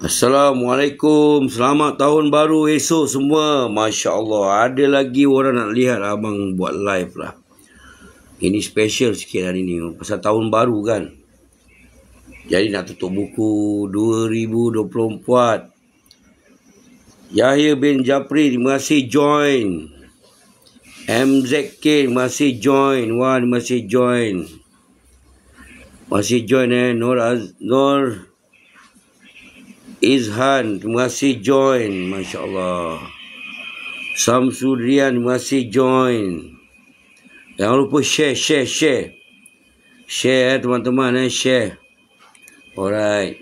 Assalamualaikum, selamat tahun baru esok semua. Masya Allah, ada lagi orang nak lihat abang buat live lah. Ini special sikit hari ni, pasal tahun baru kan. Jadi nak tutup buku 2024. Yahya bin Japri, terima kasih join. MZK, terima kasih join. Wah, terima kasih join. Masih join Nur Izhan, terima kasih join. Masya Allah. Samsudrian, terima kasih join. Jangan lupa share. Share teman-teman, share. Alright.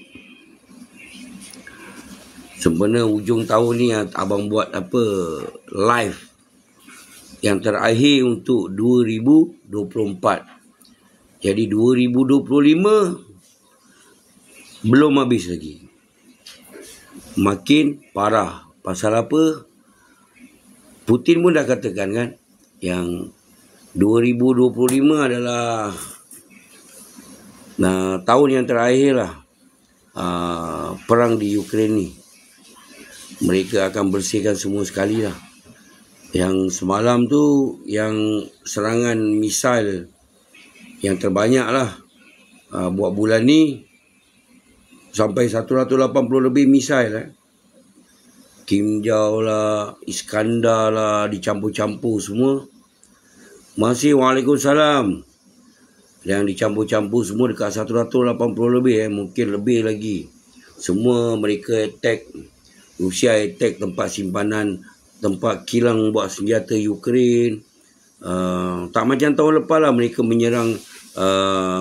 Sebenarnya ujung tahun ni abang buat live yang terakhir untuk 2024. Jadi 2025 belum habis lagi. Makin parah. Pasal apa? Putin pun dah katakan kan, yang 2025 adalah tahun yang terakhir lah perang di Ukraine ni. Mereka akan bersihkan semua sekali lah. Yang semalam tu, yang serangan misil yang terbanyak lah buat bulan ni, sampai 180 lebih misil Kim Jong lah, Iskandar lah, dicampur-campur semua. Masih Waalaikumsalam. Yang dicampur-campur semua dekat 180 lebih mungkin lebih lagi. Semua mereka attack. Rusia attack tempat simpanan, tempat kilang buat senjata Ukraine. Tak macam tahun lepas lah mereka menyerang,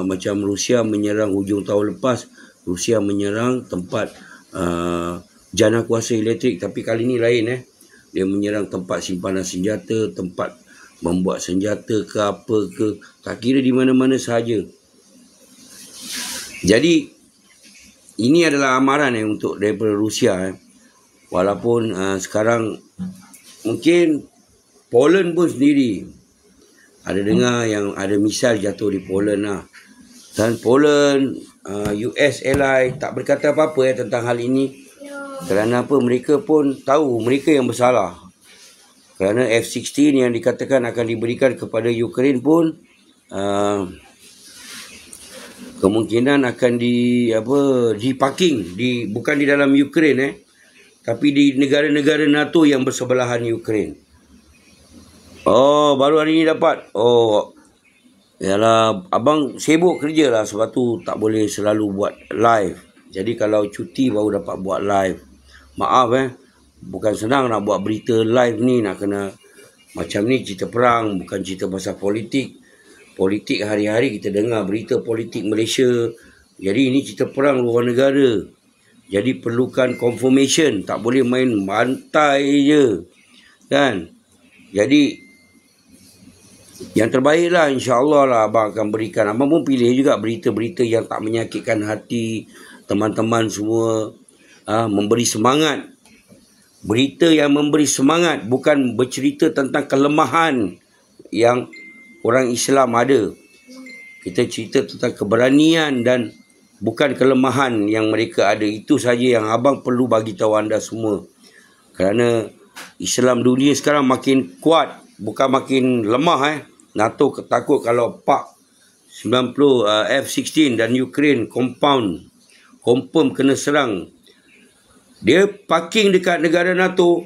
macam Rusia menyerang hujung tahun lepas. Rusia menyerang tempat jana kuasa elektrik. Tapi kali ni lain Dia menyerang tempat simpanan senjata, tempat membuat senjata ke apa ke. Tak kira di mana-mana sahaja. Jadi ini adalah amaran untuk daripada Rusia. Walaupun sekarang mungkin Poland pun sendiri ada dengar yang ada misal jatuh di Poland lah. Dan Poland, US ally tak berkata apa-apa tentang hal ini. Kerana apa? Mereka pun tahu mereka yang bersalah. Kerana F-16 yang dikatakan akan diberikan kepada Ukraine pun kemungkinan akan diparking bukan di dalam Ukraine tapi di negara-negara NATO yang bersebelahan Ukraine. Oh, baru hari ni dapat. Oh, yalah, abang sibuk kerja lah, sebab tu tak boleh selalu buat live. Jadi kalau cuti baru dapat buat live. Maaf bukan senang nak buat berita live ni. Nak kena macam ni, cerita perang, bukan cerita pasal politik. Politik hari-hari kita dengar berita politik Malaysia. Jadi ini cerita perang luar negara. Jadi perlukan confirmation. Tak boleh main bantai je, kan? Jadi yang terbaik lah, insyaAllah lah abang akan berikan. Abang pun pilih juga berita-berita yang tak menyakitkan hati teman-teman semua. Memberi semangat. Berita yang memberi semangat, bukan bercerita tentang kelemahan yang orang Islam ada. Kita cerita tentang keberanian dan bukan kelemahan yang mereka ada. Itu saja yang abang perlu bagi tahu anda semua. Kerana Islam dunia sekarang makin kuat, bukan makin lemah. NATO takut kalau Pak 90 F-16 dan Ukraine confirm kena serang. Dia parking dekat negara NATO.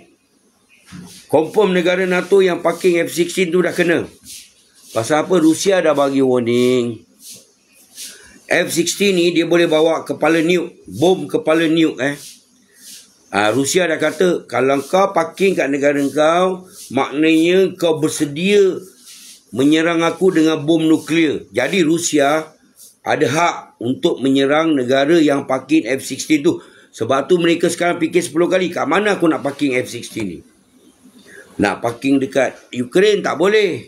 Confirm negara NATO yang parking F-16 tu dah kena. Pasal apa? Rusia dah bagi warning. F-16 ni dia boleh bawa kepala nuke, bom kepala nuke. Rusia dah kata, kalau kau parking kat negara kau, maknanya kau bersedia menyerang aku dengan bom nuklear. Jadi Rusia ada hak untuk menyerang negara yang parking F-16 tu. Sebab tu mereka sekarang fikir 10 kali, kat mana aku nak parking F-16 ni? Nak parking dekat Ukraine tak boleh.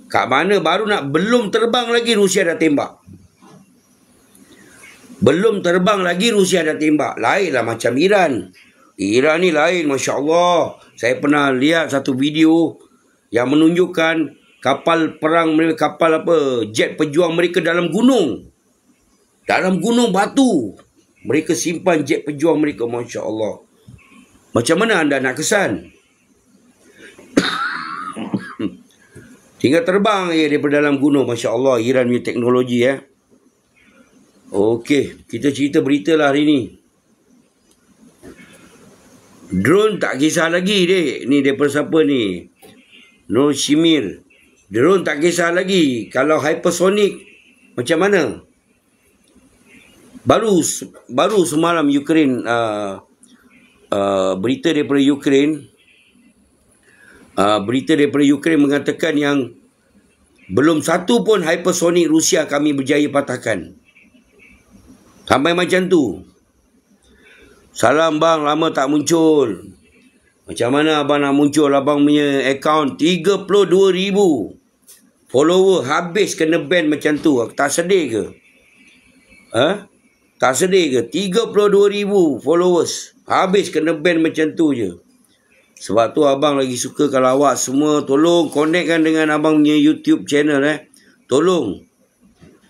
Kat mana belum terbang lagi Rusia dah tembak. Belum terbang lagi Rusia dah tembak. Lain lah macam Iran. Iran ni lain, Masya Allah. Saya pernah lihat satu video yang menunjukkan kapal perang mereka, jet pejuang mereka dalam gunung batu. Mereka simpan jet pejuang mereka, Masya Allah. Macam mana anda nak kesan? Tinggal terbang je daripada dalam gunung. Masya Allah, Iran punya teknologi. Okey, kita cerita berita lah hari ni. Drone tak kisah lagi, dek. Ni daripada siapa ni? Nur Shimir. Drone tak kisah lagi. Kalau hypersonic, macam mana? Baru semalam Ukraine, berita daripada Ukraine, mengatakan yang belum satu pun hypersonic Rusia kami berjaya patahkan. Sampai macam tu. Salam bang, lama tak muncul. Macam mana abang nak muncul? Abang punya akaun 32,000 follower, habis kena ban macam tu. Tak sedih ke? Tak sedih ke? 32,000 followers, habis kena ban macam tu je. Sebab tu abang lagi suka kalau awak semua tolong connectkan dengan abang punya YouTube channel. Tolong.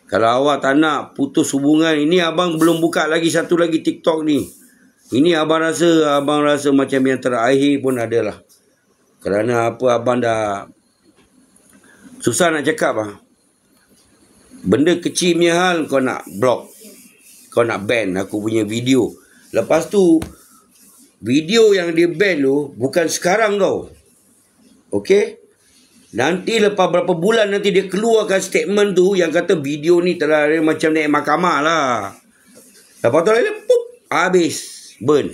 Kalau awak tak nak putus hubungan, ini abang belum buka lagi satu lagi TikTok ni. Ini abang rasa macam yang terakhir pun adalah. Kerana apa, abang dah susah nak cakap lah. Benda kecil punya hal kau nak block, kau nak ban aku punya video. Lepas tu video yang dia ban tu bukan sekarang tau. Okey? Nanti lepas berapa bulan nanti dia keluarkan statement tu yang kata video ni telah macam naik mahkamah lah. Lepas tu dia pop, habis, burn.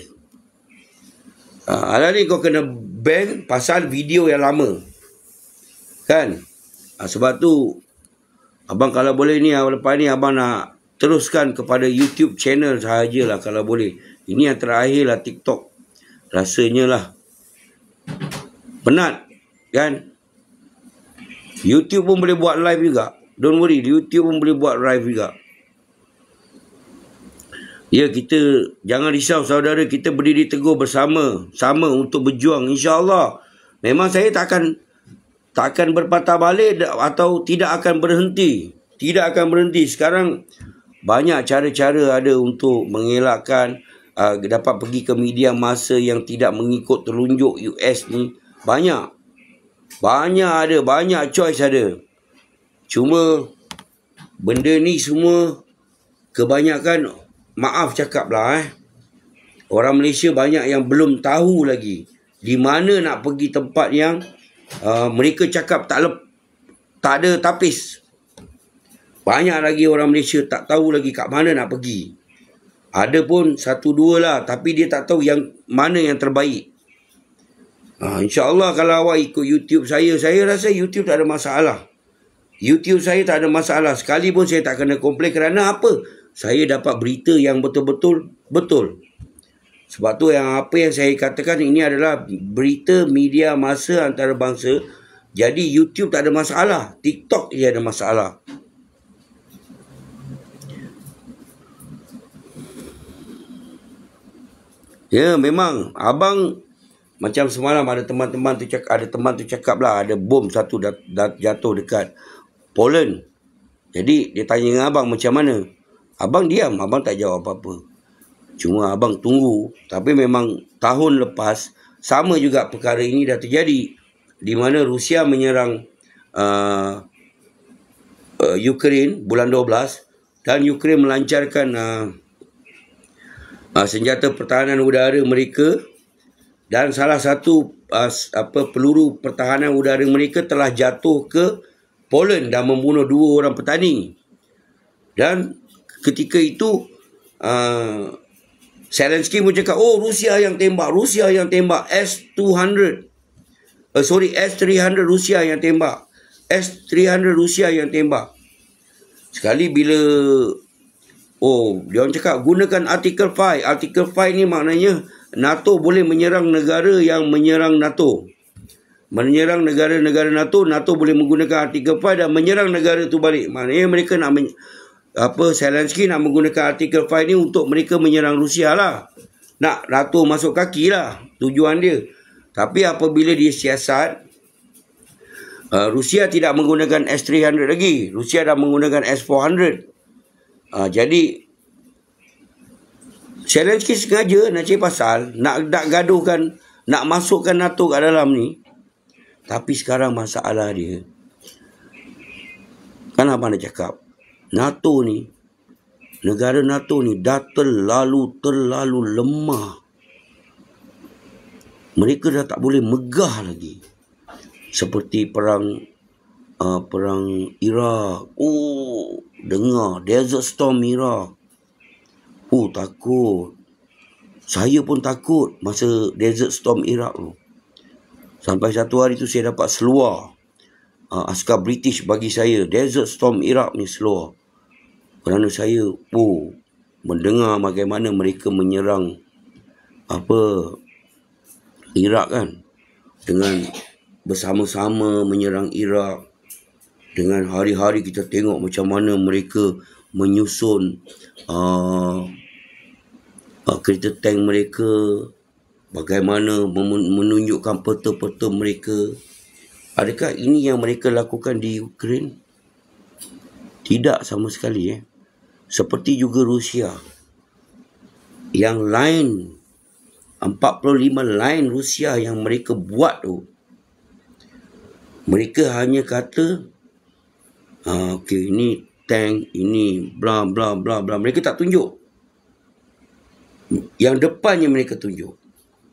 Alah ni kau kena ban pasal video yang lama. Kan? Sebab tu abang kalau boleh ni, lepas ni abang nak teruskan kepada YouTube channel sahajalah kalau boleh. Ini yang terakhir lah TikTok. Rasanya lah penat kan. YouTube pun boleh buat live juga. Don't worry, YouTube pun boleh buat live juga. Ya, kita jangan risau saudara, kita berdiri teguh bersama, sama untuk berjuang, insya-Allah. Memang saya tak akan berpatah balik atau tidak akan berhenti. Tidak akan berhenti. Sekarang banyak cara-cara ada untuk mengelakkan dapat pergi ke media masa yang tidak mengikut telunjuk US ni. Banyak ada, banyak choice ada. Cuma benda ni semua kebanyakan, maaf cakap lah, orang Malaysia banyak yang belum tahu lagi di mana nak pergi tempat yang mereka cakap tak ada tapis. Banyak lagi orang Malaysia tak tahu lagi kat mana nak pergi. Ada pun satu dua lah, tapi dia tak tahu yang mana yang terbaik. InsyaAllah kalau awak ikut YouTube saya rasa YouTube tak ada masalah. YouTube saya tak ada masalah. Sekali pun saya tak kena komplain. Kerana apa? Saya dapat berita yang betul-betul betul. Sebab tu apa yang saya katakan ini adalah berita media masa antarabangsa. Jadi YouTube tak ada masalah. TikTok je ada masalah. Ya, memang abang macam semalam ada teman tu cakap lah, ada bom satu jatuh dekat Poland. Jadi dia tanya dengan abang macam mana. Abang diam, abang tak jawab apa-apa. Cuma abang tunggu. Tapi memang tahun lepas sama juga perkara ini dah terjadi, di mana Rusia menyerang Ukraine bulan 12 dan Ukraine melancarkan senjata pertahanan udara mereka, dan salah satu peluru pertahanan udara mereka telah jatuh ke Poland dan membunuh 2 orang petani. Dan ketika itu Zelensky pun cakap, Rusia yang tembak S-300 Rusia yang tembak. S-300 Rusia yang tembak. Sekali bila dia orang cakap gunakan Article 5. Article 5 ni maknanya NATO boleh menyerang negara yang menyerang NATO. Menyerang negara-negara NATO, NATO boleh menggunakan Article 5 dan menyerang negara tu balik. Maknanya mereka nak Zelensky nak menggunakan Article 5 ni untuk mereka menyerang Rusia lah. Nak NATO masuk kaki lah tujuan dia. Tapi apabila dia siasat, Rusia tidak menggunakan S-300 lagi. Rusia dah menggunakan S-400. Jadi Zelensky sengaja nak cari pasal, nak gaduhkan, nak masukkan NATO kat dalam ni. Tapi sekarang masalah dia, kan abang dah cakap, NATO ni, negara NATO ni dah terlalu lemah. Mereka dah tak boleh megah lagi. Seperti perang Iraq. Dengar Desert Storm Iraq. Takut. Saya pun takut masa Desert Storm Iraq tu. Sampai satu hari tu saya dapat seluar. Askar British bagi saya Desert Storm Iraq ni seluar. Kerana saya mendengar bagaimana mereka menyerang Iraq kan. Dengan bersama-sama menyerang Iraq. Dengan hari-hari kita tengok macam mana mereka menyusun kereta tank mereka. Bagaimana menunjukkan peta-peta mereka. Adakah ini yang mereka lakukan di Ukraine? Tidak sama sekali. Seperti juga Rusia. Yang lain, 45 lain Rusia yang mereka buat tu. Mereka hanya kata, ini tank, ini bla bla bla bla. Mereka tak tunjuk. Yang depannya mereka tunjuk.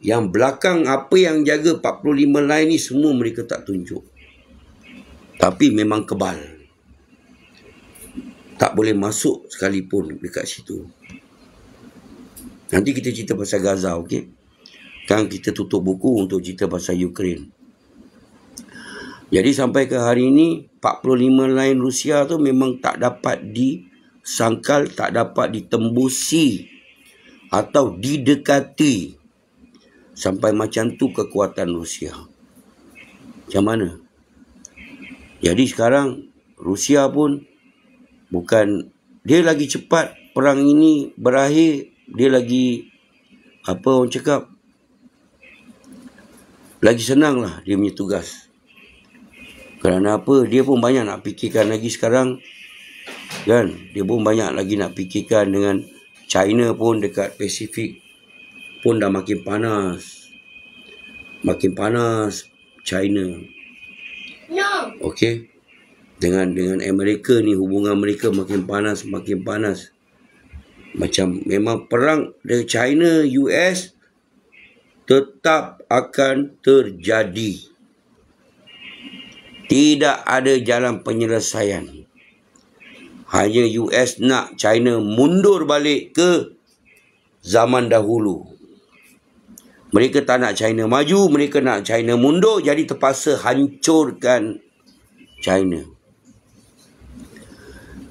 Yang belakang apa yang jaga 45 lain ni semua mereka tak tunjuk. Tapi memang kebal. Tak boleh masuk sekalipun dekat situ. Nanti kita cerita pasal Gaza, okey? Kan kita tutup buku untuk cerita pasal Ukraine. Jadi sampai ke hari ini 45 lain Rusia tu memang tak dapat disangkal, tak dapat ditembusi atau didekati. Sampai macam tu kekuatan Rusia. Macam mana? Jadi sekarang Rusia pun bukan, dia lagi cepat perang ini berakhir, dia lagi orang cakap, lagi senang lah dia punya tugas. Kerana apa? Dia pun banyak nak fikirkan lagi sekarang. Kan? Dia pun banyak lagi nak fikirkan dengan China pun dekat Pasifik pun dah makin panas. Makin panas China. No. Okey. Dengan Amerika ni hubungan mereka makin panas, makin panas. Macam memang perang dari China US tetap akan terjadi. Tidak ada jalan penyelesaian. Hanya US nak China mundur balik ke zaman dahulu. Mereka tak nak China maju, mereka nak China mundur, jadi terpaksa hancurkan China.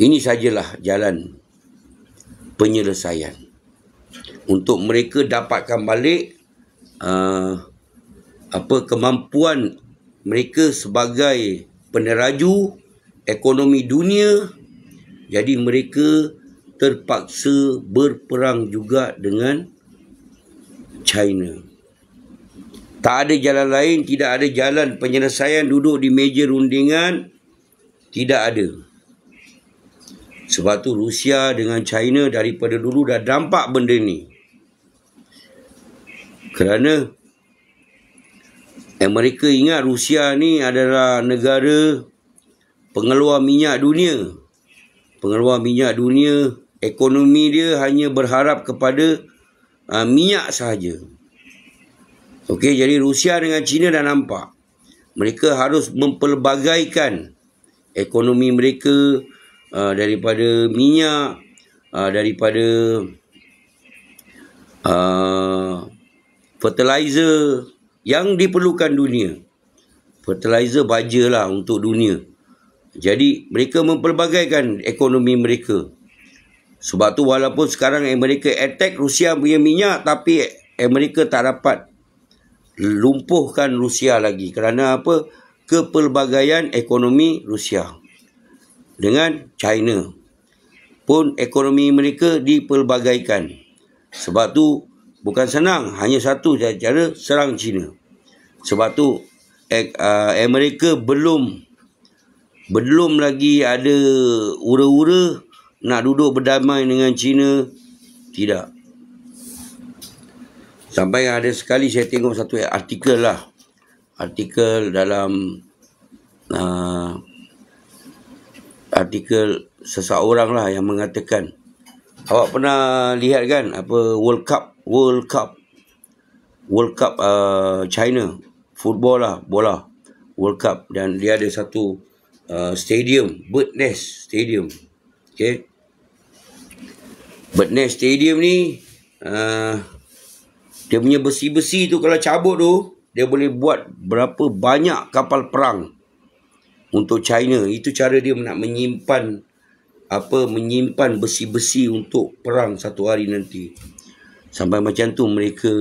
Ini sajalah jalan penyelesaian. Untuk mereka dapatkan balik kemampuan mereka sebagai peneraju ekonomi dunia. Jadi mereka terpaksa berperang juga dengan China. Tak ada jalan lain, tidak ada jalan penyelesaian duduk di meja rundingan. Tidak ada. Sebab tu Rusia dengan China daripada dulu dah nampak benda ni. Kerana Amerika ingat Rusia ni adalah negara pengeluar minyak dunia. Pengeluar minyak dunia, ekonomi dia hanya berharap kepada minyak sahaja. Okey, jadi Rusia dengan China dah nampak. Mereka harus mempelbagaikan ekonomi mereka daripada minyak, daripada fertilizer yang diperlukan dunia. Fertilizer baja lah untuk dunia. Jadi mereka mempelbagaikan ekonomi mereka. Sebab tu walaupun sekarang Amerika attack Rusia punya minyak, tapi Amerika tak dapat lumpuhkan Rusia lagi. Kerana apa? Kepelbagaian ekonomi Rusia dengan China pun ekonomi mereka dipelbagaikan. Sebab tu bukan senang, hanya satu cara, serang China. Sebab tu Amerika belum lagi ada ura-ura nak duduk berdamai dengan China. Tidak. Sampai ada sekali saya tengok satu artikel lah. Artikel dalam artikel seseorang lah yang mengatakan, awak pernah lihat kan apa World Cup China, football lah, bola World Cup, dan dia ada satu stadium, Bird Nest Stadium. Okay, Bird Nest Stadium ni dia punya besi-besi tu kalau cabut tu, dia boleh buat berapa banyak kapal perang untuk China. Itu cara dia nak menyimpan besi-besi untuk perang satu hari nanti. Sampai macam tu mereka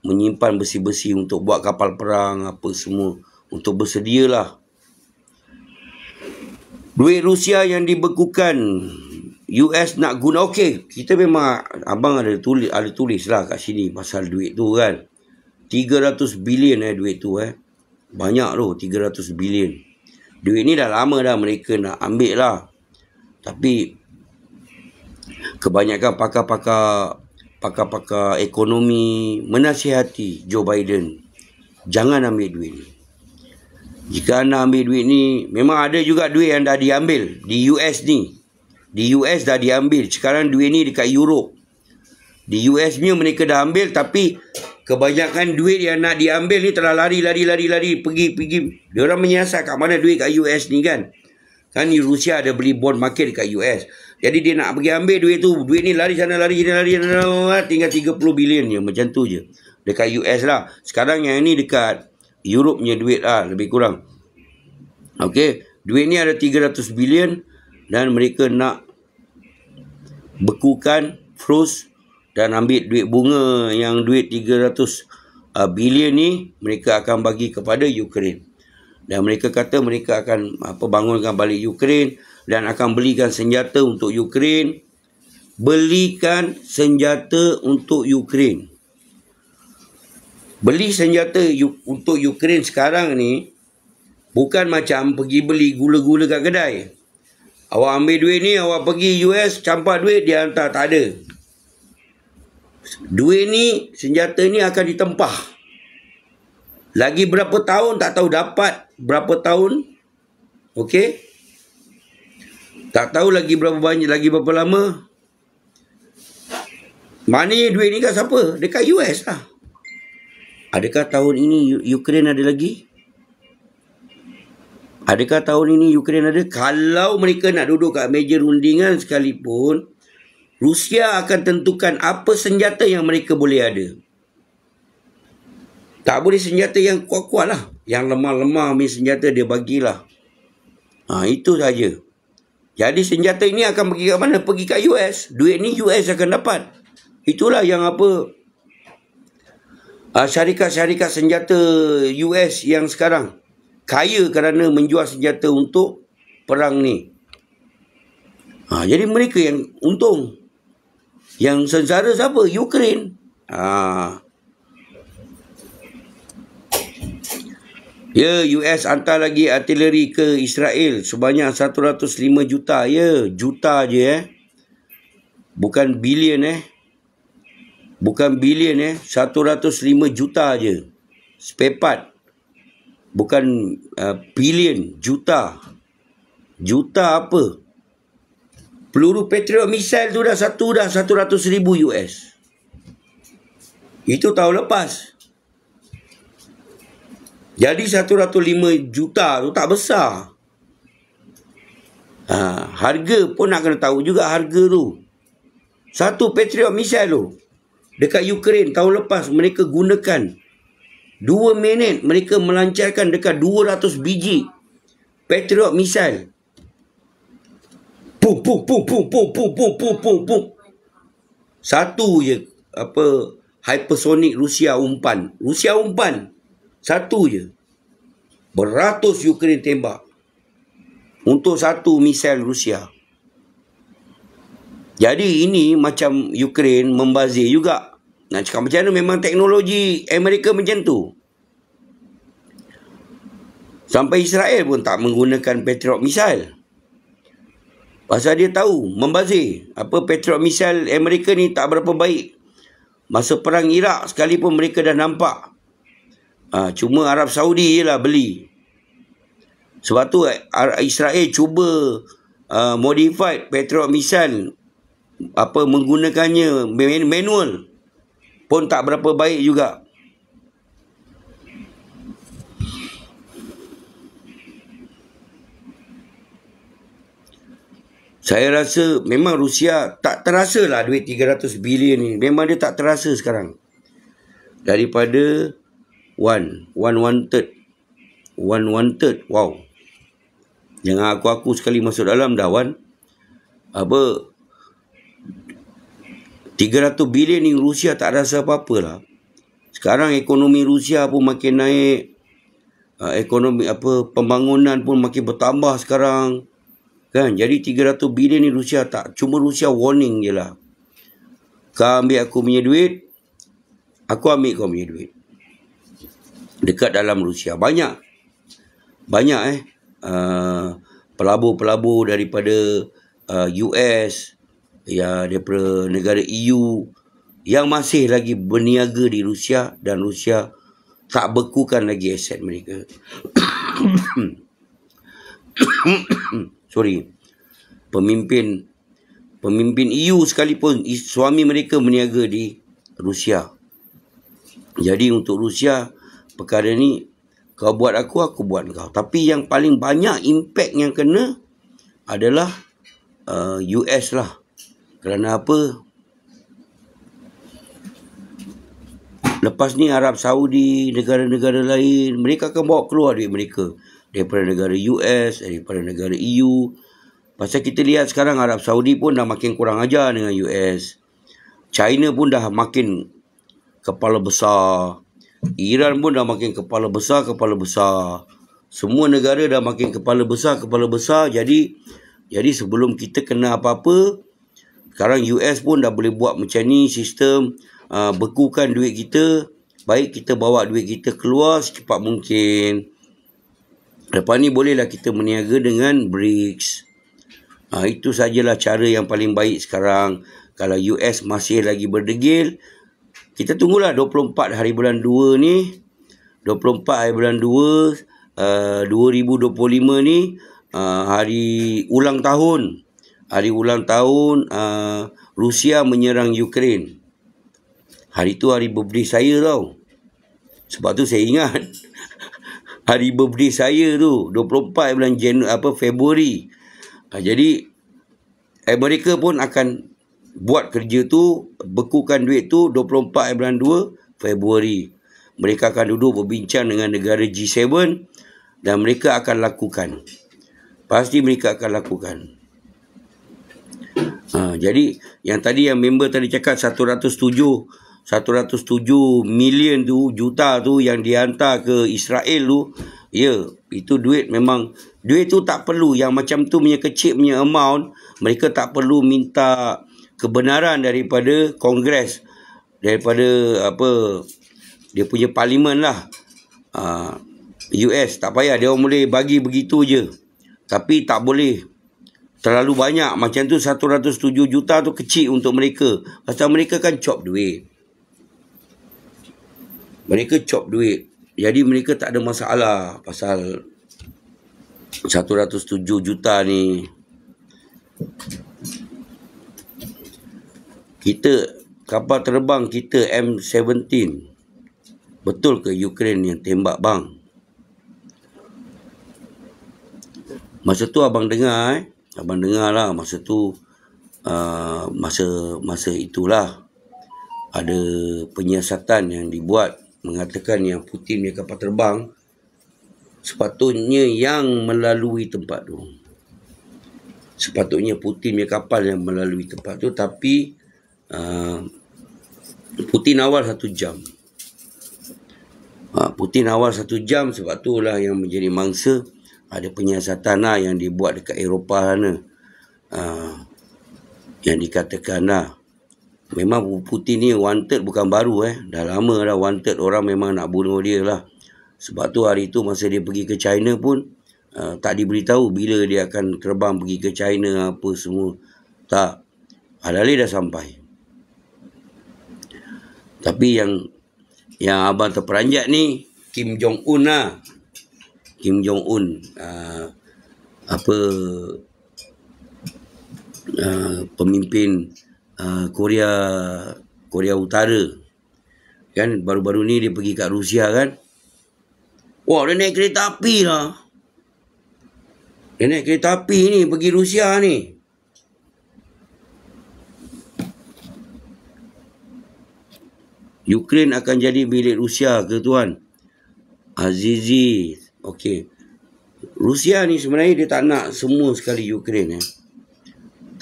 menyimpan besi-besi untuk buat kapal perang apa semua, untuk bersedialah. Duit Rusia yang dibekukan, US nak guna. Okey, kita memang abang ada tulis lah kat sini pasal duit tu kan. 300 bilion duit tu banyak tu, 300 bilion. Duit ni dah lama dah mereka nak ambil lah. Tapi kebanyakan pakar ekonomi menasihati Joe Biden, jangan ambil duit ni. Jika anda ambil duit ni, memang ada juga duit yang dah diambil di US ni. Di US dah diambil. Sekarang duit ni dekat Europe. Di US ni mereka dah ambil, tapi kebanyakan duit yang nak diambil ni telah lari pergi. Dia orang menyiasat kat mana duit kat US ni kan. Kan di Rusia ada beli bond market dekat US. Jadi dia nak pergi ambil duit tu. Duit ni lari sana, tinggal 30 bilion je. Macam tu je. Dekat US lah. Sekarang yang ni dekat Europe punya duit lah, lebih kurang. Okey, duit ni ada 300 bilion dan mereka nak bekukan, froze, dan ambil duit bunga yang duit 300 bilion ni mereka akan bagi kepada Ukraine. Dan mereka kata mereka akan bangunkan balik Ukraine dan akan belikan senjata untuk Ukraine. Belikan senjata untuk Ukraine. Beli senjata untuk Ukraine sekarang ni bukan macam pergi beli gula-gula kat kedai. Awak ambil duit ni, awak pergi US, campak duit, dia hantar. Tak ada. Duit ni, senjata ni akan ditempah. Lagi berapa tahun, tak tahu dapat berapa tahun. Okey? Tak tahu lagi berapa banyak, lagi berapa lama. Mana duit ni kat siapa? Dekat US lah. Adakah tahun ini Ukraine ada lagi? Adakah tahun ini Ukraine ada? Kalau mereka nak duduk kat meja rundingan sekalipun, Rusia akan tentukan apa senjata yang mereka boleh ada. Tak boleh senjata yang kuat-kuat lah. Yang lemah-lemah punya senjata dia bagilah. Itu saja. Jadi senjata ini akan pergi kat mana? Pergi kat US. Duit ni US akan dapat. Itulah yang syarikat-syarikat senjata US yang sekarang kaya kerana menjual senjata untuk perang ni. Jadi mereka yang untung. Yang sengsara siapa? Ukraine. Ya, US hantar lagi artileri ke Israel sebanyak 105 juta. Ya, juta je bukan bilion Bukan bilion 105 juta je. Spare part. Bukan bilion, juta. Juta apa? Peluru Patriot missile tu dah 100,000 US. Itu tahun lepas. Jadi 105 juta tu tak besar. Harga pun nak kena tahu juga harga tu. Satu Patriot missile tu dekat Ukraine tahun lepas mereka gunakan 2 minit mereka melancarkan dekat 200 biji Patriot missile. Pum. Satu je hypersonic Rusia umpan. Satu je. Beratus Ukraine tembak untuk satu misal Rusia. Jadi ini macam Ukraine membazir juga. Nak cakap macam mana, memang teknologi Amerika macam tu. Sampai Israel pun tak menggunakan Patriot missile. Pasal dia tahu membazir. Patriot missile Amerika ni tak berapa baik. Masa perang Iraq sekalipun mereka dah nampak. Cuma Arab Saudi je lah beli. Sebab tu Israel cuba modified Patriot missile, menggunakannya manual, pun tak berapa baik juga. Saya rasa memang Rusia tak terasa lah duit 300 bilion ni. Memang dia tak terasa sekarang. Daripada one third. Wow. Jangan aku sekali masuk dalam dah 300 bilion ni Rusia tak rasa apa-apa lah. Sekarang ekonomi Rusia pun makin naik. Ekonomi pembangunan pun makin bertambah sekarang. Kan? Jadi 300 bilion ni Rusia tak. Cuma Rusia warning je lah. Kau ambil aku punya duit, aku ambil kau punya duit. Dekat dalam Rusia. Banyak pelabur-pelabur daripada US, ya, daripada negara EU yang masih lagi berniaga di Rusia, dan Rusia tak bekukan lagi aset mereka. Sorry. Pemimpin EU sekalipun suami mereka berniaga di Rusia. Jadi untuk Rusia, perkara ni kau buat aku buat kau. Tapi yang paling banyak impact yang kena adalah US lah. Kerana apa? Lepas ni Arab Saudi, negara-negara lain, mereka akan bawa keluar duit mereka daripada negara US, daripada negara EU. Pasal kita lihat sekarang Arab Saudi pun dah makin kurang ajar dengan US. China pun dah makin kepala besar. Iran pun dah makin kepala besar. Semua negara dah makin kepala besar. Jadi sebelum kita kena apa-apa, sekarang US pun dah boleh buat macam ni sistem, bekukan duit kita. Baik kita bawa duit kita keluar secepat mungkin. Lepas ni bolehlah kita berniaga dengan BRICS. Itu sajalah cara yang paling baik sekarang. Kalau US masih lagi berdegil, kita tunggulah 24 hari bulan 2 ni. 24 hari bulan 2 2025 ni, hari ulang tahun. Rusia menyerang Ukraine. Hari tu hari birthday saya tau. Sebab tu saya ingat hari birthday saya tu 24 bulan Februari. Jadi mereka pun akan buat kerja tu, bekukan duit tu 24 bulan 2 Februari. Mereka akan duduk berbincang dengan negara G7 dan mereka akan lakukan. Pasti mereka akan lakukan. Jadi yang member tadi cakap 107 million tu, juta tu yang dihantar ke Israel tu, ya, itu duit memang, duit tu tak perlu yang macam tu punya kecil punya amount, mereka tak perlu minta kebenaran daripada Kongres, daripada dia punya parlimen lah. US tak payah, dia boleh bagi begitu je. Tapi tak boleh terlalu banyak. Macam tu 107 juta tu kecil untuk mereka. Pasal mereka kan chop duit. Jadi mereka tak ada masalah pasal 107 juta ni. Kapal terbang kita M17. Betul ke Ukraine yang tembak bang? Masa tu abang dengar lah masa tu, masa itulah ada penyiasatan yang dibuat mengatakan yang Putin punya kapal terbang sepatutnya yang melalui tempat tu. Sepatutnya Putin punya kapal yang melalui tempat tu, tapi Putin awal 1 jam. Sebab itulah yang menjadi mangsa ada penyiasatan lah yang dibuat dekat Eropah sana. Yang dikatakan lah, memang Putin ni wanted bukan baru dah lama dah wanted, orang memang nak bunuh dia lah. Sebab tu hari tu masa dia pergi ke China pun tak diberitahu bila dia akan terbang pergi ke China apa semua. Tak. Padahal dah sampai. Tapi yang abang terperanjat ni Kim Jong Un lah. Kim Jong Un pemimpin Korea Utara kan. Baru-baru ni dia pergi kat Rusia kan. Wah, dia naik kereta api lah. Dia naik kereta api ni pergi Rusia ni. Ukraine akan jadi milik Rusia ke tuan? Azizi. Okey. Rusia ni sebenarnya dia tak nak semua sekali Ukraine.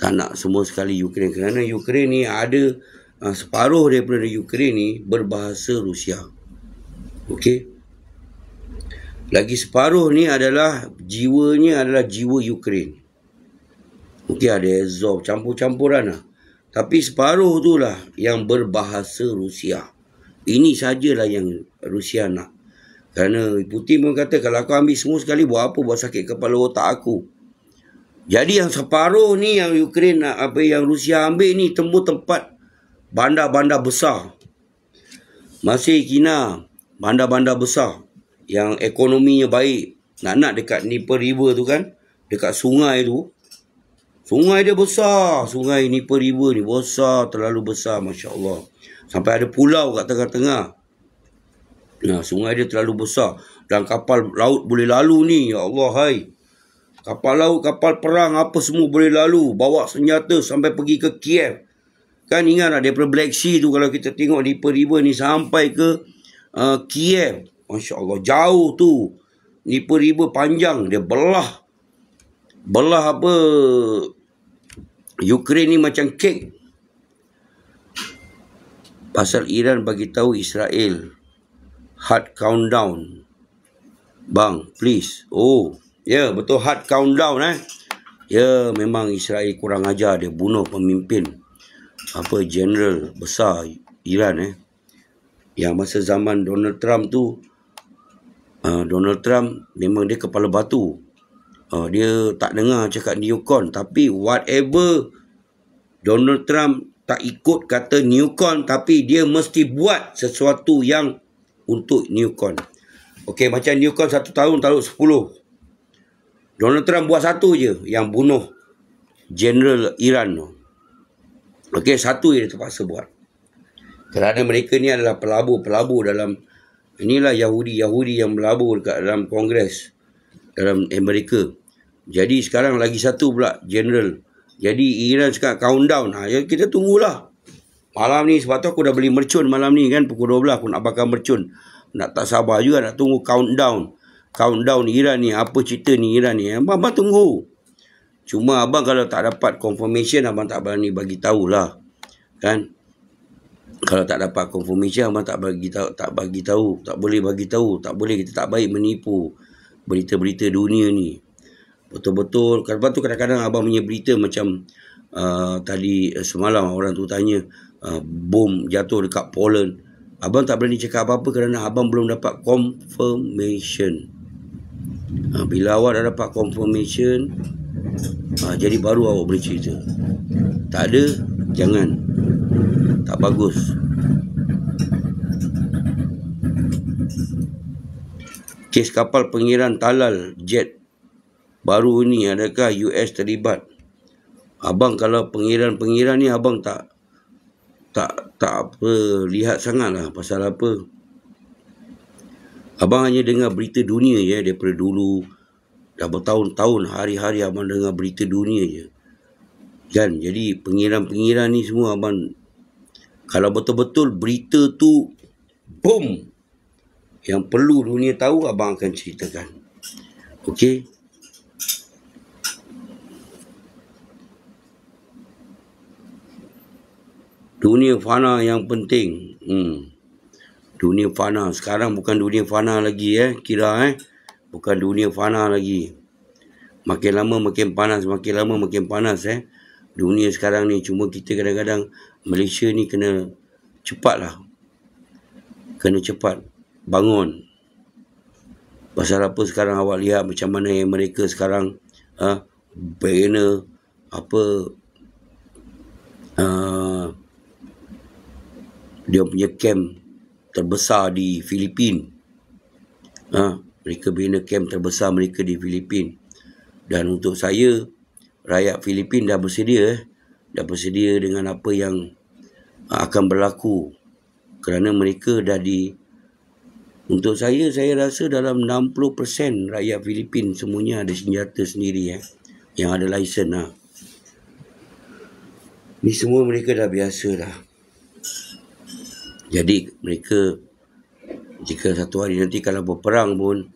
Tak nak semua sekali Ukraine. Kerana Ukraine ni ada separuh daripada Ukraine ni berbahasa Rusia. Okey. Lagi separuh ni adalah jiwanya adalah jiwa Ukraine. Okey, ada Azov, campur-campuran lah. Tapi separuh tu lah yang berbahasa Rusia. Ini sajalah yang Rusia nak. Kerana Putin pun kata, kalau aku ambil semua sekali, buat apa? Buat sakit kepala otak aku. Jadi yang separuh ni yang Ukraine yang Rusia ambil ni temu tempat bandar-bandar besar. Masih kina bandar-bandar besar yang ekonominya baik. Nak dekat Dnieper River tu kan, dekat sungai tu. Sungai dia besar. Sungai Dnieper River ni besar, terlalu besar, Masya Allah. Sampai ada pulau kat tengah-tengah. Nah, sungai dia terlalu besar. Dan kapal laut boleh lalu ni. Ya Allah, hai. Kapal laut, kapal perang, apa semua boleh lalu. Bawa senjata sampai pergi ke Kiev. Kan ingat lah, daripada Black Sea tu, kalau kita tengok Dnieper River ni sampai ke Kiev. Masya Allah, jauh tu. Dnieper River panjang. Dia belah apa Ukraine ni macam kek. Pasal Iran bagi tahu Israel hard countdown. Bang, please. Oh, ya, betul, hard countdown Ya, memang Israel kurang ajar. Dia bunuh pemimpin general besar Iran Yang masa zaman Donald Trump tu, Donald Trump memang dia kepala batu. Dia tak dengar cakap neocon. Tapi whatever, Donald Trump tak ikut kata neocon, tapi dia mesti buat sesuatu yang untuk neocon. Okey, macam neocon 1 tahun taruh 10. Donald Trump buat satu je yang bunuh General Iran tu. Okey, satu je dia terpaksa buat. Kerana mereka ni adalah pelabur dalam, inilah Yahudi yang melabur dekat dalam Kongres dalam Amerika. Jadi sekarang lagi satu pula general. Jadi Iran sekarang countdown. Ya, kita tunggulah. Malam ni, sebab tu aku dah beli mercun malam ni kan. Pukul 12 aku nak bakar mercun. Nak tak sabar juga nak tunggu countdown. Countdown Iran ni. Apa cerita ni Iran ni. Abang tunggu. Cuma abang kalau tak dapat confirmation, abang tak berani bagi tahulah. Kan? Kalau tak dapat confirmation, abang tak bagi tahu. Tak boleh bagi tahu. Tak boleh, kita tak baik menipu berita-berita dunia ni. Betul-betul. Lepas tu kadang-kadang abang punya berita macam tadi semalam orang tu tanya bom jatuh dekat Poland. Abang tak berani cakap apa-apa kerana abang belum dapat confirmation. Bila awak dah dapat confirmation, jadi baru awak boleh cerita. Tak ada, jangan. Tak bagus. Kes kapal pengiran Talal jet baru ni, adakah US terlibat? Abang kalau pengiran ni abang tak apa lihat sangat lah. Pasal apa? Abang hanya dengar berita dunia je daripada dulu. Dah bertahun-tahun, hari-hari abang dengar berita dunia je. Kan? Jadi pengiran ni semua abang, kalau betul-betul berita tu boom, yang perlu dunia tahu, abang akan ceritakan. Okey? Dunia fana yang penting. Dunia fana. Sekarang bukan dunia fana lagi kira bukan dunia fana lagi. Makin lama makin panas, makin lama makin panas dunia sekarang ni. Cuma kita kadang-kadang Malaysia ni kena cepat bangun. Pasal apa sekarang awak lihat macam mana yang mereka sekarang banner dia punya camp terbesar di Filipina. Mereka bina camp terbesar mereka di Filipina. Dan untuk saya, rakyat Filipina dah bersedia dengan apa yang akan berlaku. Kerana mereka untuk saya rasa dalam 60% rakyat Filipina semuanya ada senjata sendiri yang ada lesen Ni semua mereka dah biasa dah. Jadi mereka jika satu hari nanti kalau berperang pun,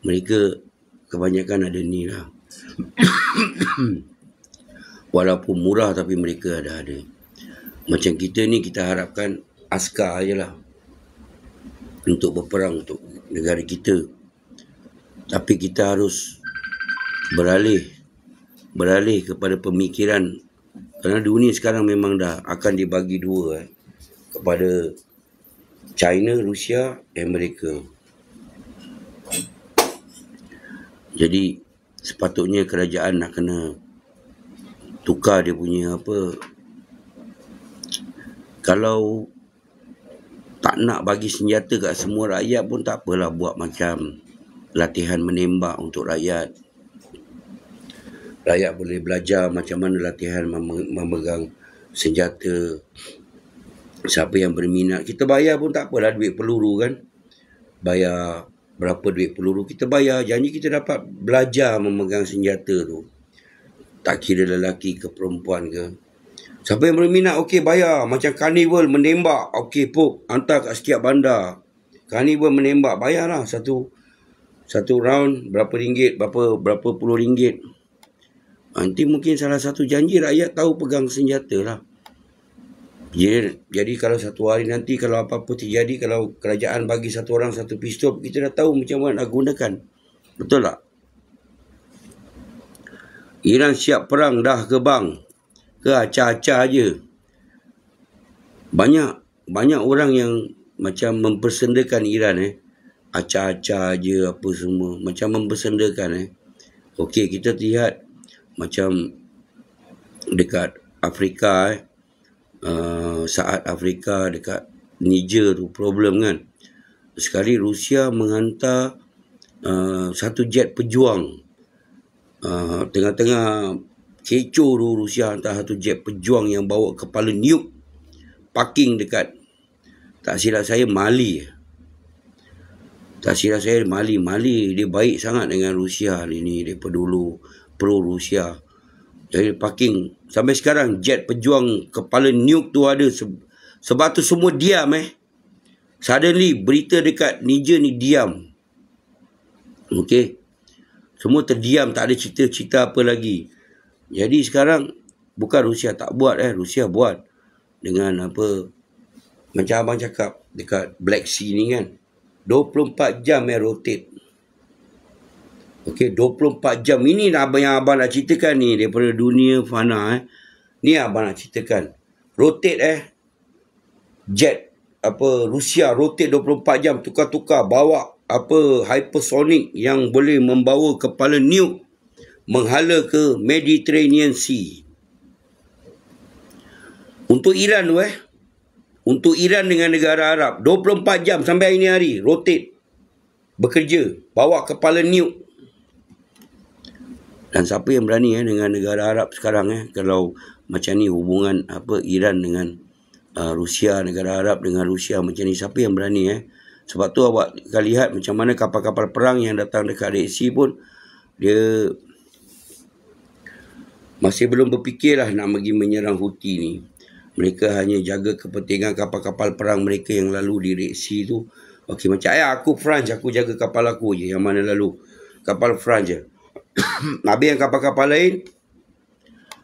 mereka kebanyakan ada ni lah. Walaupun murah tapi mereka ada. Macam kita ni, kita harapkan askar je lah untuk berperang untuk negara kita. Tapi kita harus beralih kepada pemikiran. Kerana dunia sekarang memang dah akan dibagi dua kepada China, Rusia, Amerika. Jadi sepatutnya kerajaan nak kena tukar dia punya kalau tak nak bagi senjata kat semua rakyat pun tak apalah, buat macam latihan menembak untuk rakyat. Rakyat boleh belajar macam mana latihan memegang senjata. Siapa yang berminat, kita bayar pun tak apalah, duit peluru kan. Bayar berapa duit peluru kita bayar, janji kita dapat belajar memegang senjata tu. Tak kira lelaki ke perempuan ke. Siapa yang berminat, okey bayar. Macam karnival menembak, okey pop, hantar kat setiap bandar. Karnival menembak, bayarlah satu round berapa ringgit, berapa puluh ringgit. Nanti mungkin salah satu janji rakyat tahu pegang senjata lah. Jadi kalau satu hari nanti kalau apa-apa terjadi, kalau kerajaan bagi satu orang satu pistol, kita dah tahu macam mana nak gunakan. Betul tak? Iran siap perang dah ke bang? Ke acah-acah je? Banyak orang yang macam mempersendakan Iran acah-acah je apa semua. Macam mempersendakan Okey, kita lihat macam dekat Afrika saat Afrika dekat Niger tu problem kan. Sekali Rusia menghantar satu jet pejuang. Tengah-tengah kecoh tu, Rusia hantar satu jet pejuang yang bawa kepala nuke parking dekat, tak silap saya, Mali. Mali dia baik sangat dengan Rusia ni daripada dulu, pro Rusia. Jadi parking sampai sekarang jet pejuang kepala nuke tu ada. Sebab tu semua diam Suddenly berita dekat Niger ni diam. Okey. Semua terdiam, tak ada cerita-cerita apa lagi. Jadi sekarang bukan Rusia tak buat Rusia buat dengan macam abang cakap dekat Black Sea ni kan. 24 jam rotate. Okey, 24 jam. Ini yang abang nak ceritakan ni daripada dunia fana Ni abang nak ceritakan. Rotate jet Rusia rotate 24 jam, tukar-tukar bawa hypersonic yang boleh membawa kepala nuke menghala ke Mediterranean Sea. Untuk Iran tu untuk Iran dengan negara Arab 24 jam sampai ini hari rotate bekerja bawa kepala nuke. Dan siapa yang berani dengan negara Arab sekarang kalau macam ni hubungan Iran dengan Rusia, negara Arab dengan Rusia macam ni, siapa yang berani Sebab tu awak akan lihat macam mana kapal-kapal perang yang datang dekat Red Sea pun dia masih belum berfikirlah nak pergi menyerang Houthi ni. Mereka hanya jaga kepentingan kapal-kapal perang mereka yang lalu di Red Sea tu. Okey, macam aku France, aku jaga kapal aku je yang mana lalu. Kapal France je. Habis yang kapal-kapal lain,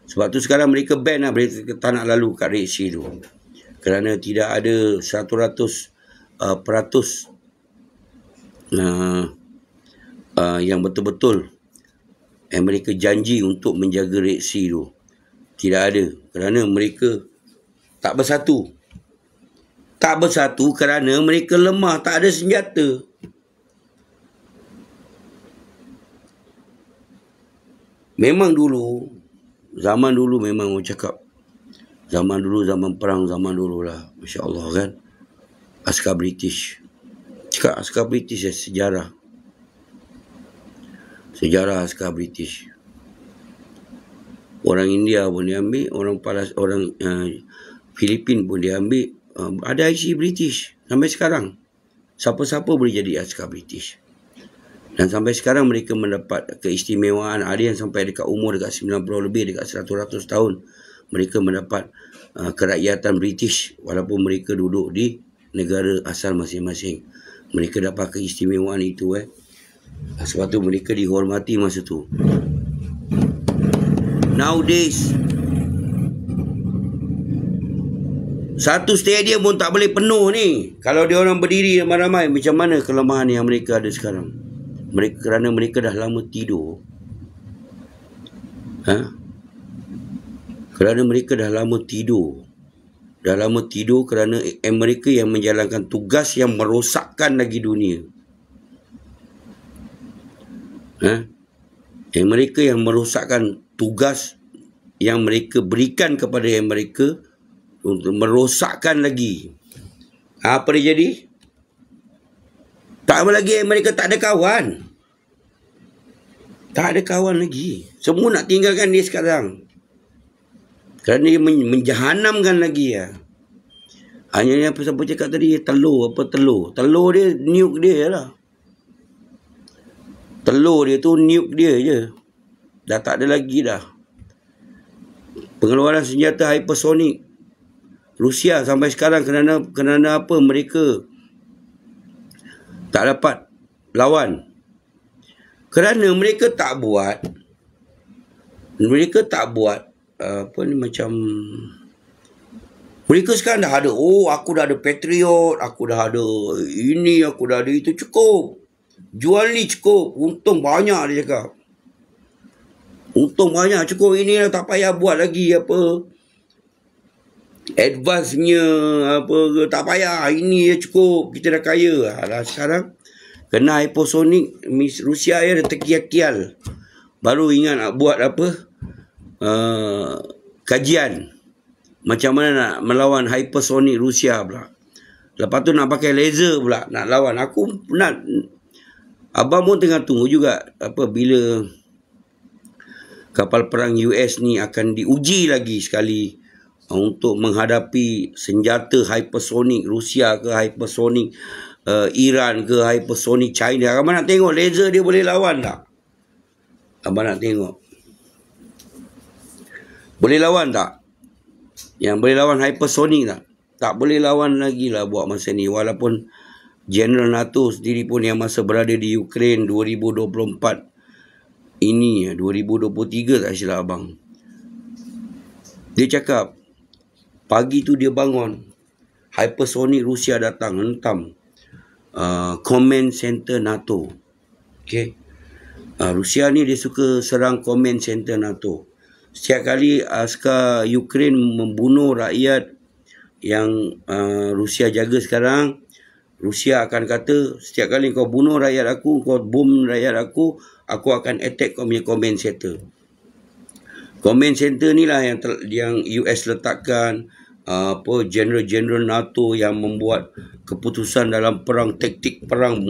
sebab tu sekarang mereka ban mereka tak nak lalu kat Red Sea tu. Kerana tidak ada 100% yang betul-betul mereka janji untuk menjaga Red Sea tu. Tidak ada. Kerana mereka tak bersatu. Tak bersatu kerana mereka lemah, tak ada senjata. Memang dulu, zaman dulu memang orang cakap Zaman dulu, zaman perang, zaman dulu lah. Masya Allah kan. Askar British. Cakap askar British sejarah. Sejarah askar British. Orang India pun dia ambil, orang Filipin pun dia ambil. Ada IC British sampai sekarang. Siapa-siapa boleh jadi askar British. Dan sampai sekarang mereka mendapat keistimewaan. Ada yang sampai dekat umur dekat 90 lebih, dekat 100 tahun. Mereka mendapat kerakyatan British walaupun mereka duduk di negara asal masing-masing. Mereka dapat keistimewaan itu. Sebab tu mereka dihormati masa tu. Nowadays, satu stadium pun tak boleh penuh ni. Kalau dia orang berdiri ramai-ramai, macam mana kelemahan yang mereka ada sekarang? Kerana mereka dah lama tidur. Kerana mereka dah lama tidur. Dah lama tidur kerana mereka yang menjalankan tugas yang merosakkan lagi dunia. Mereka yang merosakkan tugas yang mereka berikan kepada mereka untuk merosakkan lagi. Apa dia jadi? Tak apa lagi, mereka tak ada kawan. Tak ada kawan lagi. Semua nak tinggalkan dia sekarang. Kerana dia menjahanamkan lagi. Hanya yang apa cakap tadi, telur. Telur dia, nuke dia lah. Telur dia tu nuke dia je. Dah tak ada lagi dah. Pengeluaran senjata hypersonic Rusia sampai sekarang kerana apa? Mereka tak dapat lawan. Kerana mereka tak buat mereka sekarang dah ada, aku dah ada Patriot, aku dah ada ini, aku dah ada itu, cukup. Jual ni cukup, untung banyak dia cakap. Untung banyak, cukup ini lah, tak payah buat lagi apa advance-nya apa, tak payah, ini cukup, kita dah kaya. Alah, sekarang kena hypersonic, Rusia ada terkial-kial. Baru ingat nak buat apa kajian macam mana nak melawan hypersonic Rusia pula. Lepas tu nak pakai laser pula nak lawan. Abang pun tengah tunggu juga apa bila kapal perang US ni akan diuji lagi sekali untuk menghadapi senjata hypersonic Rusia ke hypersonic Iran ke hypersonic China. Abang nak tengok laser dia boleh lawan tak? Abang nak tengok. Boleh lawan tak? Yang boleh lawan hypersonic tak? Tak boleh lawan lagi lah buat masa ni. Walaupun General NATO sendiri pun yang masa berada di Ukraine 2024 ini, 2023 tak silap abang. Dia cakap, pagi tu dia bangun, hypersonic Rusia datang, hentam command center NATO. Okay. Rusia ni dia suka serang command center NATO. Setiap kali askar Ukraine membunuh rakyat yang Rusia jaga sekarang, Rusia akan kata, setiap kali kau bunuh rakyat aku, kau bom rakyat aku akan attack kau punya command center. Command center ni lah yang US letakkan, general-general NATO yang membuat keputusan dalam perang, taktik perang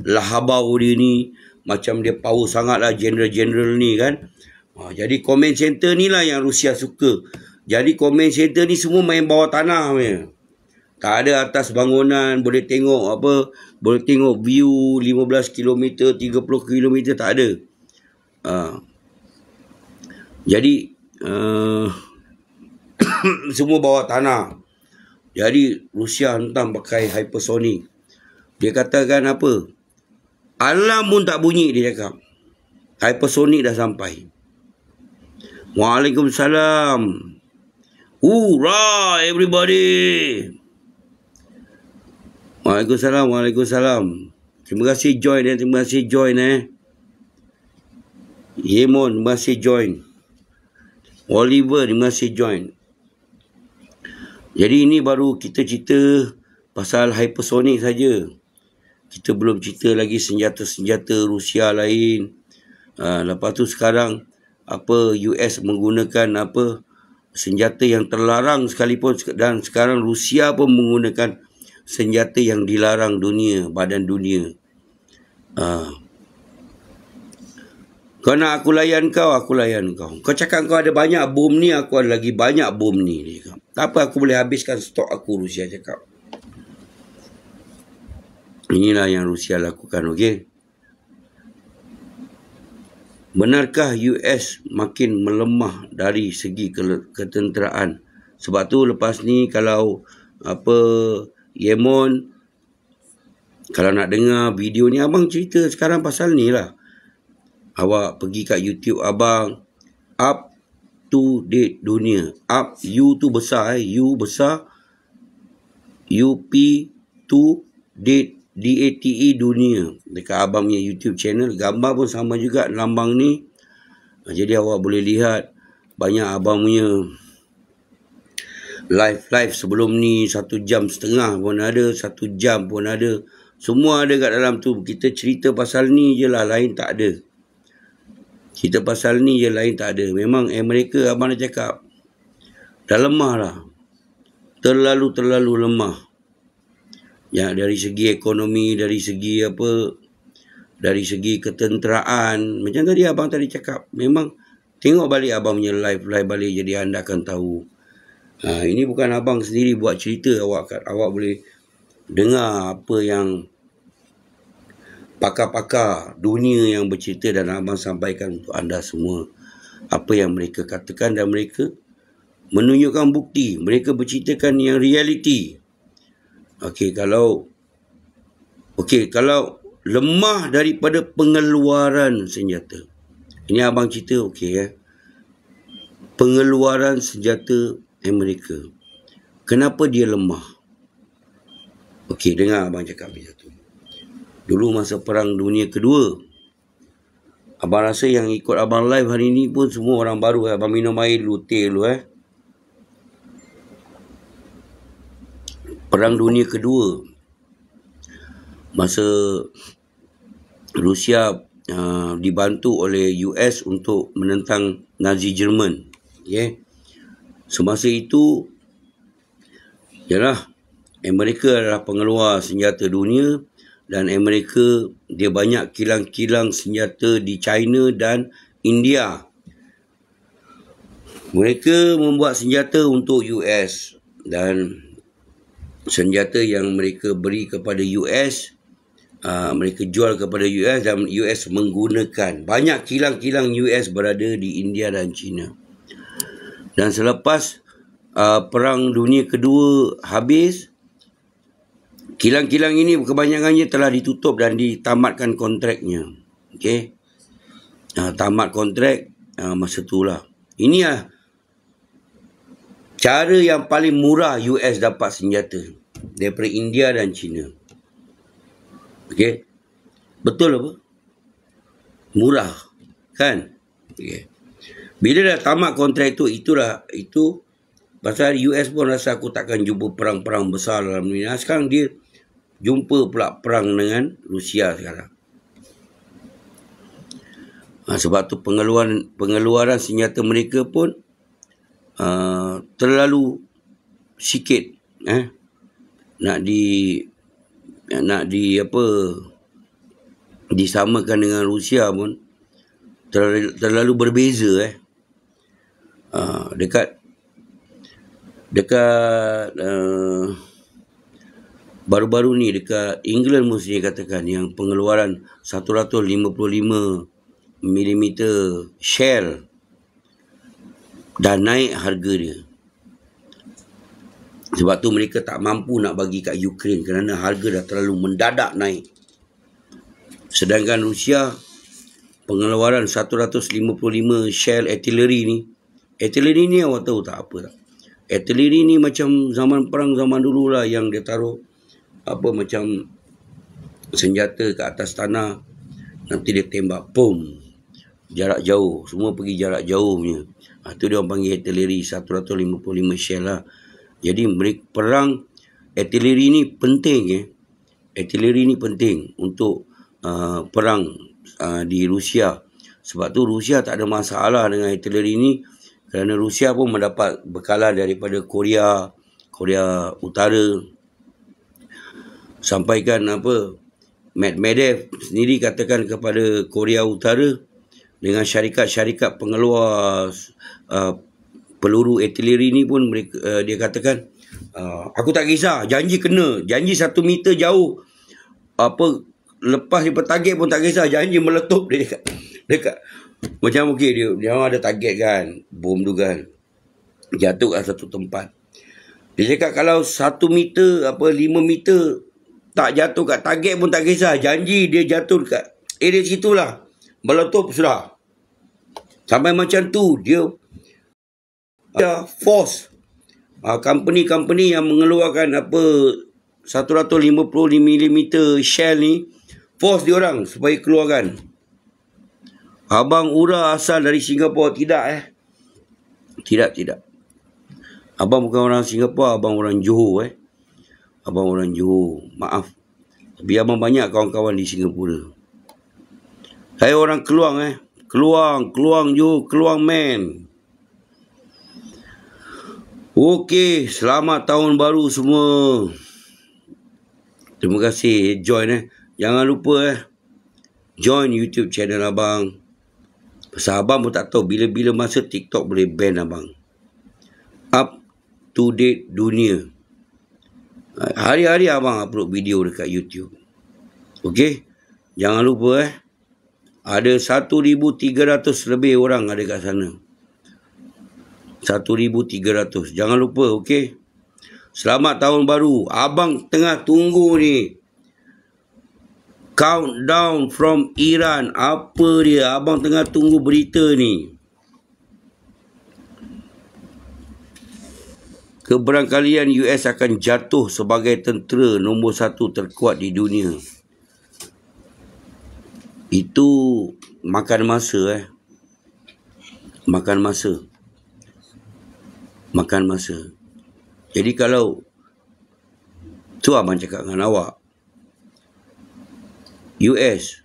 lahabau dia ni. Macam dia power sangat lah general-general ni kan. Jadi command center ni lah yang Rusia suka. Jadi command center ni semua main bawah tanah punya. Tak ada atas bangunan, boleh tengok boleh tengok view 15 km, 30 km, tak ada. Jadi semua bawah tanah. Jadi Rusia hentam pakai hypersonic. Dia katakan apa? Alarm pun tak bunyi, dia cakap. Hypersonic dah sampai. Waalaikumsalam. Hurrah everybody. Waalaikumsalam. Terima kasih join Yemon, terima kasih join. Oliver, terima kasih join. Jadi ini baru kita cerita pasal hypersonic saja. Kita belum cerita lagi senjata-senjata Rusia lain. Lepas tu sekarang US menggunakan senjata yang terlarang sekalipun, dan sekarang Rusia pun menggunakan senjata yang dilarang dunia, badan dunia. Kau nak aku layan kau, aku layan kau. Kau cakap kau ada banyak bom ni, aku ada lagi banyak bom ni. Dia cakap, tak apa, aku boleh habiskan stok aku, Rusia cakap. Inilah yang Rusia lakukan, okey. Benarkah US makin melemah dari segi ketenteraan? Sebab tu lepas ni kalau Yemon, kalau nak dengar video ni, abang cerita sekarang pasal ni lah. Awak pergi kat YouTube abang, Up to Date Dunia. Up, U tu besar, U besar, UP to Date, DATE Dunia. Dekat abang punya YouTube channel, gambar pun sama juga lambang ni. Jadi awak boleh lihat banyak abang punya live sebelum ni, 1.5 jam pun ada, 1 jam pun ada. Semua ada kat dalam tu. Kita cerita pasal ni je lah, lain tak ada. Kita pasal ni je, lain tak ada. Memang Amerika, abang dah cakap, dah lemah lah. Terlalu lemah. Ya, dari segi ekonomi, dari segi dari segi ketenteraan. Macam tadi abang tadi cakap, memang tengok balik abang punya live balik, jadi anda akan tahu. Ini bukan abang sendiri buat cerita, awak boleh dengar apa yang pakar-pakar dunia yang bercerita, dan abang sampaikan untuk anda semua apa yang mereka katakan, dan mereka menunjukkan bukti. Mereka berceritakan yang realiti. Kalau lemah daripada pengeluaran senjata. Ini abang cerita, pengeluaran senjata Amerika. Kenapa dia lemah? Dengar abang cakap macam tu. Dulu masa Perang Dunia Kedua, abang rasa yang ikut abang live hari ni pun semua orang baru. Abang minum air dulu, teh dulu. Perang Dunia Kedua, masa Rusia dibantu oleh US untuk menentang Nazi Jerman. Semasa itu, Amerika adalah pengeluar senjata dunia, dan Amerika dia banyak kilang-kilang senjata di China dan India. Mereka membuat senjata untuk US, dan senjata yang mereka beri kepada US, mereka jual kepada US, dan US menggunakan. Banyak kilang-kilang US berada di India dan China. Dan selepas Perang Dunia Kedua habis, kilang-kilang ini kebanyakannya telah ditutup dan ditamatkan kontraknya. Tamat kontrak masa itulah. Inilah cara yang paling murah US dapat senjata daripada India dan China. Betul apa? Murah, kan? Bila dah tamat kontrak itu pasal US pun rasa aku takkan jumpa perang-perang besar dalam dunia. Sekarang dia jumpa pula perang dengan Rusia sekarang. Sebab tu pengeluaran senjata mereka pun terlalu sikit. Disamakan dengan Rusia pun terlalu berbeza. Dekat baru-baru ni dekat England mesti katakan yang pengeluaran 155 mm shell dah naik harga dia. Sebab tu mereka tak mampu nak bagi kat Ukraine kerana harga dah terlalu mendadak naik. Sedangkan Rusia pengeluaran 155 shell artillery ni awak tahu tak apa tak? Artillery ni macam zaman perang zaman dulu lah, yang dia taruh macam senjata ke atas tanah, nanti dia tembak, pum, jarak jauh, semua pergi jarak jauh punya. Tu dia orang panggil artillery 155 shell lah. Jadi perang artillery ni penting. Artillery ni penting untuk perang di Rusia. Sebab tu Rusia tak ada masalah dengan artillery ni. Kerana Rusia pun mendapat bekalan daripada Korea Utara. Sampaikan Medvedev sendiri katakan kepada Korea Utara dengan syarikat-syarikat pengeluar peluru artileri ni pun dia katakan, aku tak kisah, janji 1 meter jauh, lepas daripada target pun tak kisah, janji meletup. Dia dekat macam okey, dia ada target kan, bom tu kan jatuh kat satu tempat. Dia cakap kalau 1 meter 5 meter tak jatuh kat target pun tak kisah, janji dia jatuh kat area situ lah, meletup sudah. Sampai macam tu dia force company yang mengeluarkan 150 mm shell ni, force dia orang supaya keluarkan. Abang Ura asal dari Singapura? Tidak. Abang bukan orang Singapura, abang orang Johor Abang orang Johor, maaf. Tapi abang banyak kawan-kawan di Singapura. Saya orang Keluang Keluang Johor, Keluang man. Okey, selamat tahun baru semua. Terima kasih join Jangan lupa join YouTube channel abang. Pasal abang pun tak tahu bila-bila masa TikTok boleh ban abang. Up to date dunia. Hari-hari abang upload video dekat YouTube. Okey? Jangan lupa ada 1,300 lebih orang ada kat sana. 1,300. Jangan lupa, okey? Selamat tahun baru. Abang tengah tunggu ni. Countdown from Iran. Apa dia? Abang tengah tunggu berita ni. Keberangkalian US akan jatuh sebagai tentera nombor 1 terkuat di dunia. Itu makan masa Makan masa. Jadi kalau tu abang cakap dengan awak, US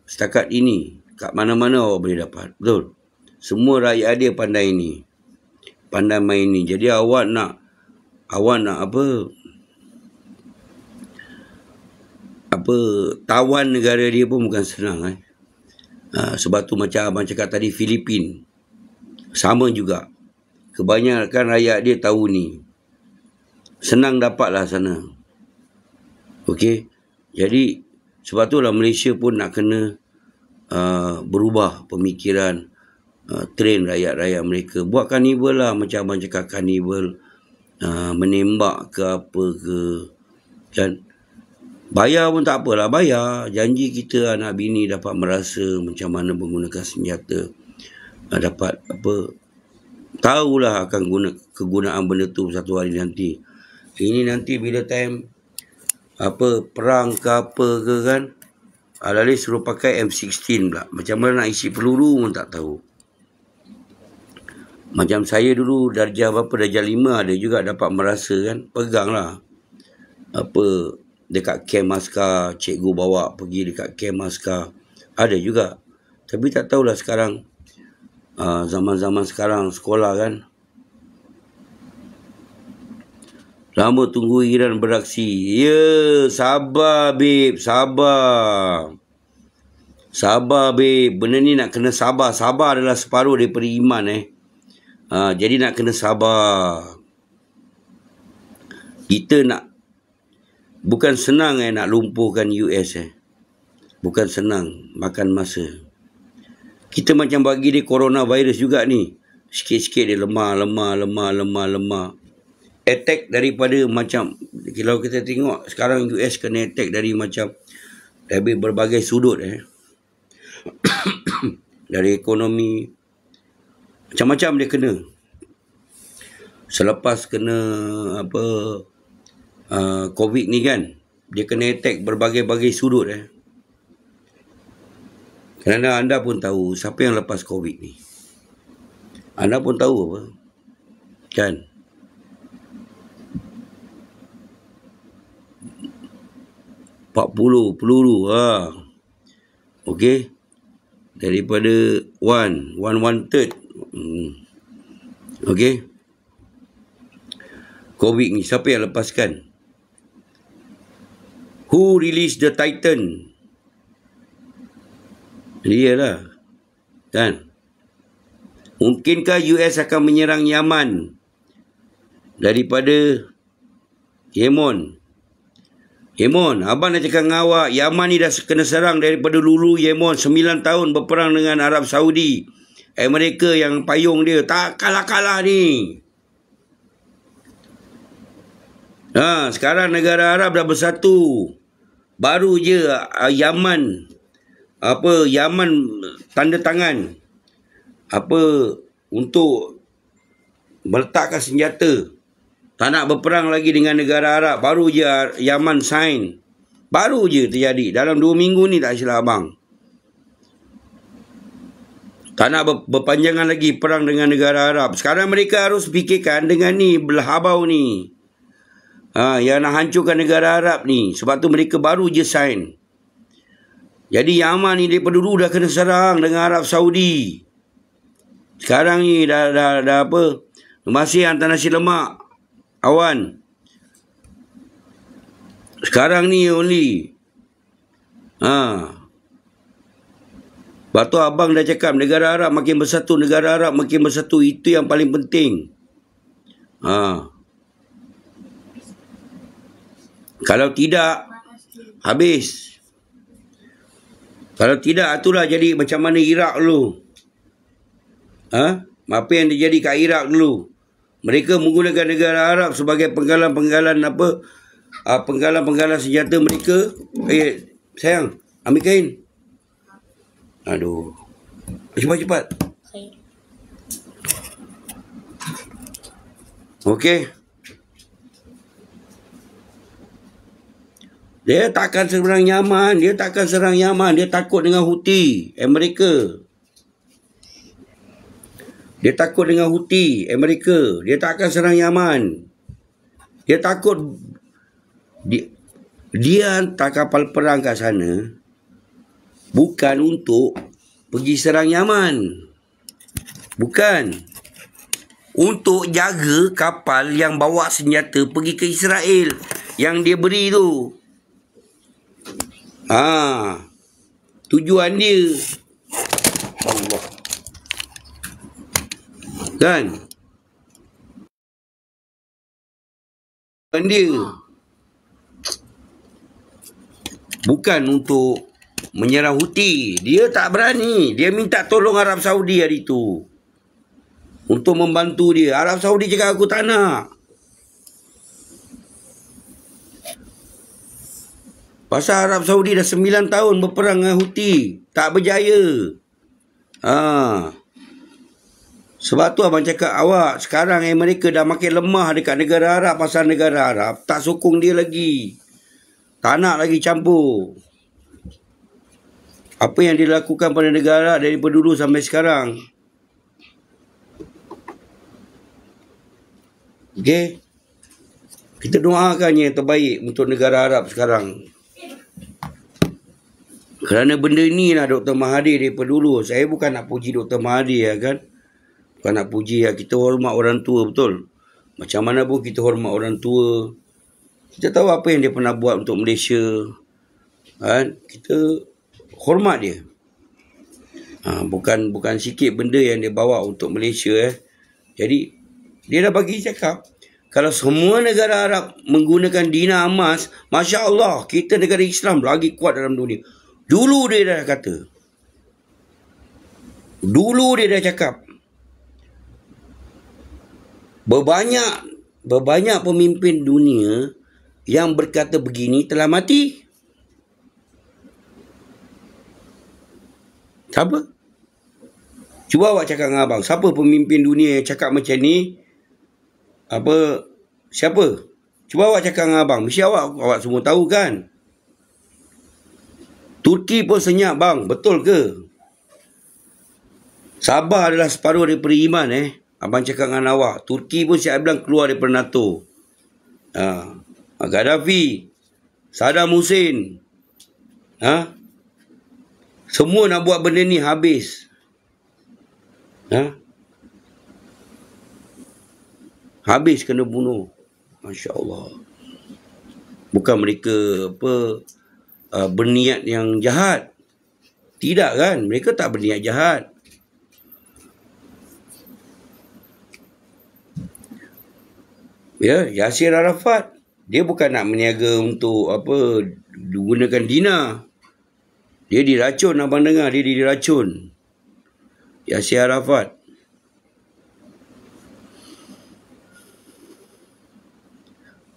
setakat ini kat mana-mana awak boleh dapat. Betul? Semua rakyat dia pandai ni. Pandai main ni. Jadi awak nak tawan negara dia pun bukan senang sebab tu macam abang cakap tadi, Filipin sama juga. Kebanyakan rakyat dia tahu ni. Senang dapatlah sana. Okey. Jadi sebab tu lah Malaysia pun nak kena berubah pemikiran, train rakyat-rakyat mereka. Buat karnival lah, macam abang cakap, karnival, menembak ke apa ke, kan. Bayar pun tak apalah, bayar. Janji kita anak bini dapat merasa macam mana menggunakan senjata. Dapat tahulah akan kegunaan benda tu satu hari nanti. Ini nanti bila time perang ke apa ke kan, Alali suruh pakai M16 pula. Macam mana nak isi peluru pun tak tahu. Macam saya dulu darjah 5 ada juga dapat merasa kan, pegang lah dekat camp askar, cikgu bawa pergi dekat camp askar, ada juga. Tapi tak tahulah sekarang, zaman-zaman sekarang sekolah kan. Lama tunggu Iran beraksi. Sabar babe, sabar babe. Benda ni nak kena sabar. Sabar adalah separuh daripada iman jadi nak kena sabar. Kita nak, bukan senang nak lumpuhkan US bukan senang, makan masa. Kita macam bagi dia coronavirus juga ni. Sikit-sikit dia lemah. Attack daripada macam, kalau kita tengok sekarang US kena attack dari berbagai sudut dari ekonomi, macam-macam dia kena. Selepas kena COVID ni kan, dia kena attack berbagai-bagai sudut Kerana anda pun tahu siapa yang lepas COVID ni. Anda pun tahu apa, kan? peluru okey, daripada one third Okey. COVID ni siapa yang lepaskan? Who released the Titan? Dia lah. Kan? Mungkinkah US akan menyerang Yaman daripada Yemen? Yemen, abang dah cakap dengan awak, Yaman ni dah kena serang daripada dulu. Yemen 9 tahun berperang dengan Arab Saudi. Amerika yang payung dia. Tak kalah-kalah ni. Sekarang negara Arab dah bersatu. Baru je Yaman tanda tangan untuk meletakkan senjata. Tak nak berperang lagi dengan negara Arab. Baru je Yaman sign. Baru je terjadi. Dalam 2 minggu ni tak silap abang. Tak nak berpanjangan lagi perang dengan negara Arab. Sekarang mereka harus fikirkan dengan ni, berhabau ni. Yang nak hancurkan negara Arab ni. Sebab tu mereka baru je sign. Jadi Yaman ni daripada dulu dah kena serang dengan Arab Saudi. Sekarang ni dah apa? Masih hantar nasi lemak. Awan. Sekarang ni only. Lepas tu abang dah cakap negara Arab makin bersatu, negara Arab makin bersatu. Itu yang paling penting. Kalau tidak, habis. Kalau tidak, itulah jadi macam mana Iraq dulu. Apa yang terjadi kat Iraq dulu. Mereka menggunakan negara Arab sebagai penggalan-penggalan penggalan-penggalan senjata mereka. Sayang, ambil kain. Aduh. Cepat-cepat. Okey. Dia takkan serang Yaman. Dia takut dengan Houthi, Amerika. Dia takut dengan Houthi, Amerika. Dia tak akan serang Yaman. Dia takut. Dia hantar kapal perang kat sana bukan untuk pergi serang Yaman. Bukan. Untuk jaga kapal yang bawa senjata pergi ke Israel. Yang dia beri tu. Tujuan dia. Allah. Kan? Tujuan dia. Bukan untuk menyerang Houthi. Dia tak berani. Dia minta tolong Arab Saudi hari tu. Untuk membantu dia. Arab Saudi cakap aku tak nak. Pasal Arab Saudi dah 9 tahun berperang dengan Houthi. Tak berjaya. Sebab tu abang cakap awak sekarang Amerika dah makin lemah dekat negara Arab. Pasal negara Arab tak sokong dia lagi. Tak nak lagi campur. Apa yang dilakukan pada negara daripada dulu sampai sekarang. Okey. Kita doakan yang terbaik untuk negara Arab sekarang. Kerana benda ni lah Dr. Mahathir daripada dulu. Saya bukan nak puji Dr. Mahathir kan. Bukan nak puji lah. Kita hormat orang tua, betul. Macam mana pun kita hormat orang tua. Kita tahu apa yang dia pernah buat untuk Malaysia. Kan? Kita hormat dia. Bukan sikit benda yang dia bawa untuk Malaysia. Jadi, dia dah bagi cakap. Kalau semua negara Arab menggunakan dinar emas, Masya Allah, kita negara Islam lagi kuat dalam dunia. Dulu dia dah kata. Dulu dia dah cakap. Berbanyak pemimpin dunia yang berkata begini telah mati. Siapa? Cuba awak cakap dengan abang. Siapa pemimpin dunia yang cakap macam ni? Siapa? Cuba awak cakap dengan abang. Mesti awak semua tahu kan? Turki pun senyap bang. Betul ke? Sabah adalah separuh daripada iman Abang cakap dengan awak. Turki pun siap bilang keluar daripada NATO. Gaddafi. Saddam Hussein. Semua nak buat benda ni habis. Habis kena bunuh. Masya Allah. Bukan mereka berniat yang jahat. Tidak kan? Mereka tak berniat jahat. Ya, Yasir Arafat, dia bukan nak meniaga untuk gunakan dinar. Dia diracun, abang dengar, dia diracun. Yasir Arafat.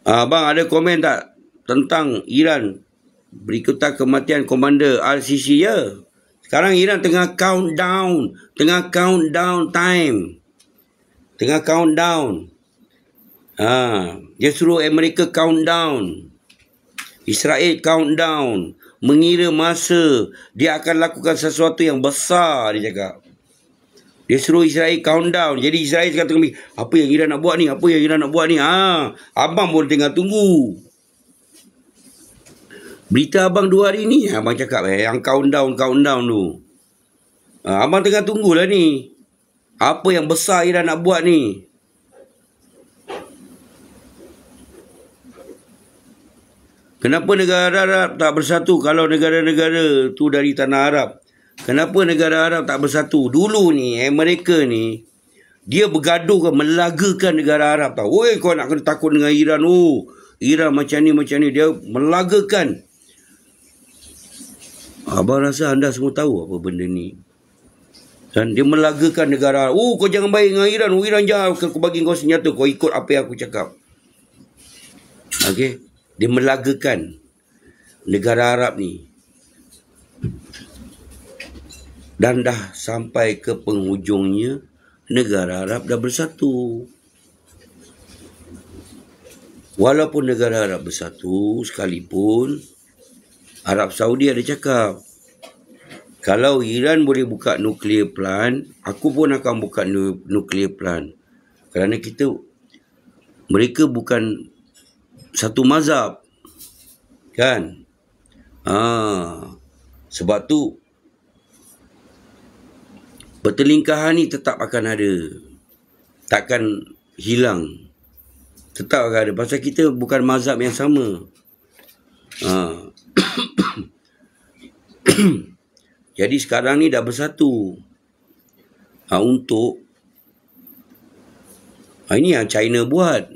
Abang ada komen tak tentang Iran berikutan kematian komander RCC? Ya. Sekarang Iran tengah countdown time. Tengah countdown. Dia suruh Amerika countdown. Israel countdown. Mengira masa dia akan lakukan sesuatu yang besar, dia cakap. Dia suruh Israel countdown. Jadi Israel sekarang tengah, apa yang Iran nak buat ni? Apa yang Iran nak buat ni? Abang pun tengah tunggu. Berita abang 2 hari ni, abang cakap yang countdown tu. Abang tengah tunggulah ni. Apa yang besar Iran nak buat ni? Kenapa negara Arab tak bersatu kalau negara-negara tu dari tanah Arab? Kenapa negara Arab tak bersatu? Dulu ni, Amerika ni, dia bergaduh, melagakan negara Arab tau. Oi, kau nak kena takut dengan Iran. Iran macam ni. Dia melagakan. Abang rasa anda semua tahu apa benda ni. Dan dia melagakan negara Arab. Kau jangan baik dengan Iran. Iran jangan, aku bagi kau senjata. Kau ikut apa yang aku cakap. Okey. Dia melagakan negara Arab ni. Dan dah sampai ke penghujungnya, negara Arab dah bersatu. Walaupun negara Arab bersatu sekalipun, Arab Saudi ada cakap, kalau Iran boleh buka nuclear plant, aku pun akan buka nuclear plant. Kerana mereka bukan satu mazhab. Kan? Sebab tu pertelingkahan ni tetap akan ada. Takkan hilang. Tetap akan ada. Pasal kita bukan mazhab yang sama. Jadi sekarang ni dah bersatu. Ini yang China buat.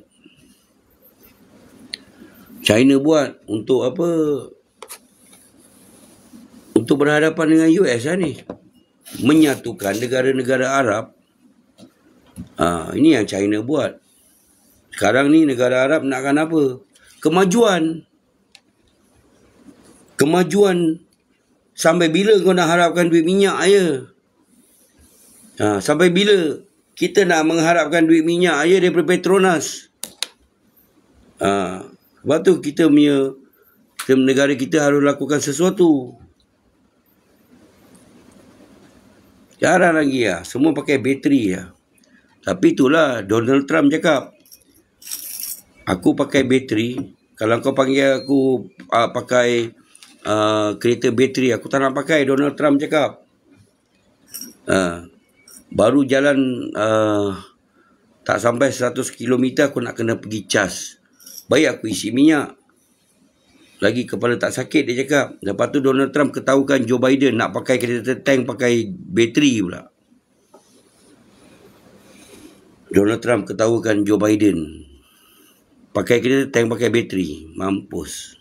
Untuk apa? Untuk berhadapan dengan US ni. Menyatukan negara-negara Arab. Ini yang China buat. Sekarang ni negara Arab nakkan apa? Kemajuan. Sampai bila kau nak harapkan duit minyak je? Sampai bila kita nak mengharapkan duit minyak je daripada Petronas? Sebab tu negara kita harus lakukan sesuatu. Jarang lagi semua pakai bateri Tapi itulah Donald Trump cakap, aku pakai bateri. Kalau kau panggil aku pakai kereta bateri, aku tak nak pakai. Donald Trump cakap. Baru jalan tak sampai 100 km aku nak kena pergi cas. Baik aku isi minyak. Lagi kepala tak sakit, dia cakap. Lepas tu Donald Trump ketahukan Joe Biden nak pakai kereta tank pakai bateri pula. Donald Trump ketahukan Joe Biden pakai kereta tank pakai bateri. Mampus.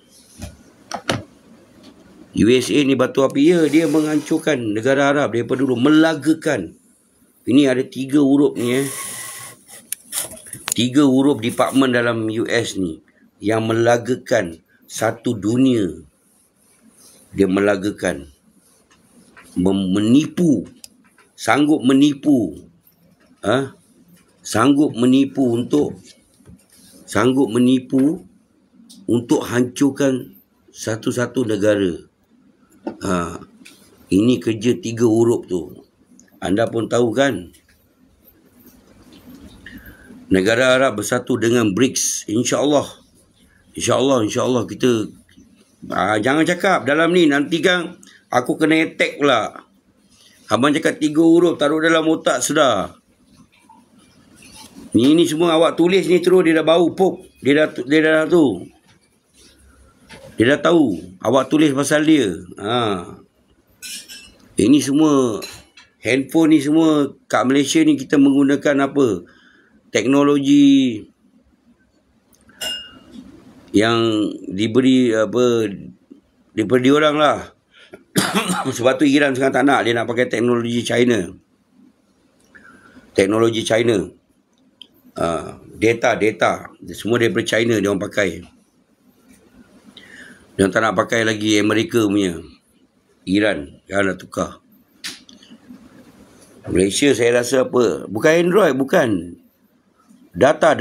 USA ni batu api. Dia menghancurkan negara Arab daripada dulu. Melagakan. Ini ada 3 huruf ni 3 huruf department dalam US ni yang melagakan satu dunia. Dia melagakan, menipu, sanggup menipu untuk hancurkan satu-satu negara. Ini kerja 3 huruf tu. Anda pun tahu kan? Negara Arab bersatu dengan BRICS. InsyaAllah kita jangan cakap dalam ni nanti kan aku kena attack pula. Abang cakap 3 huruf taruh dalam otak sudah. Ni semua awak tulis ni terus dia dah bau pop. Dia dah tu. Dia dah tahu awak tulis pasal dia. Ini semua handphone ni semua kat Malaysia ni kita menggunakan apa? Teknologi yang diberi apa daripada diorang lah. Sebab tu Iran sekarang tak nak, dia nak pakai teknologi China. Teknologi China. Data semua daripada China dia orang pakai. Dia tak nak pakai lagi Amerika punya. Iran yang nak tukar. Malaysia saya rasa apa? Bukan Android, bukan. Data.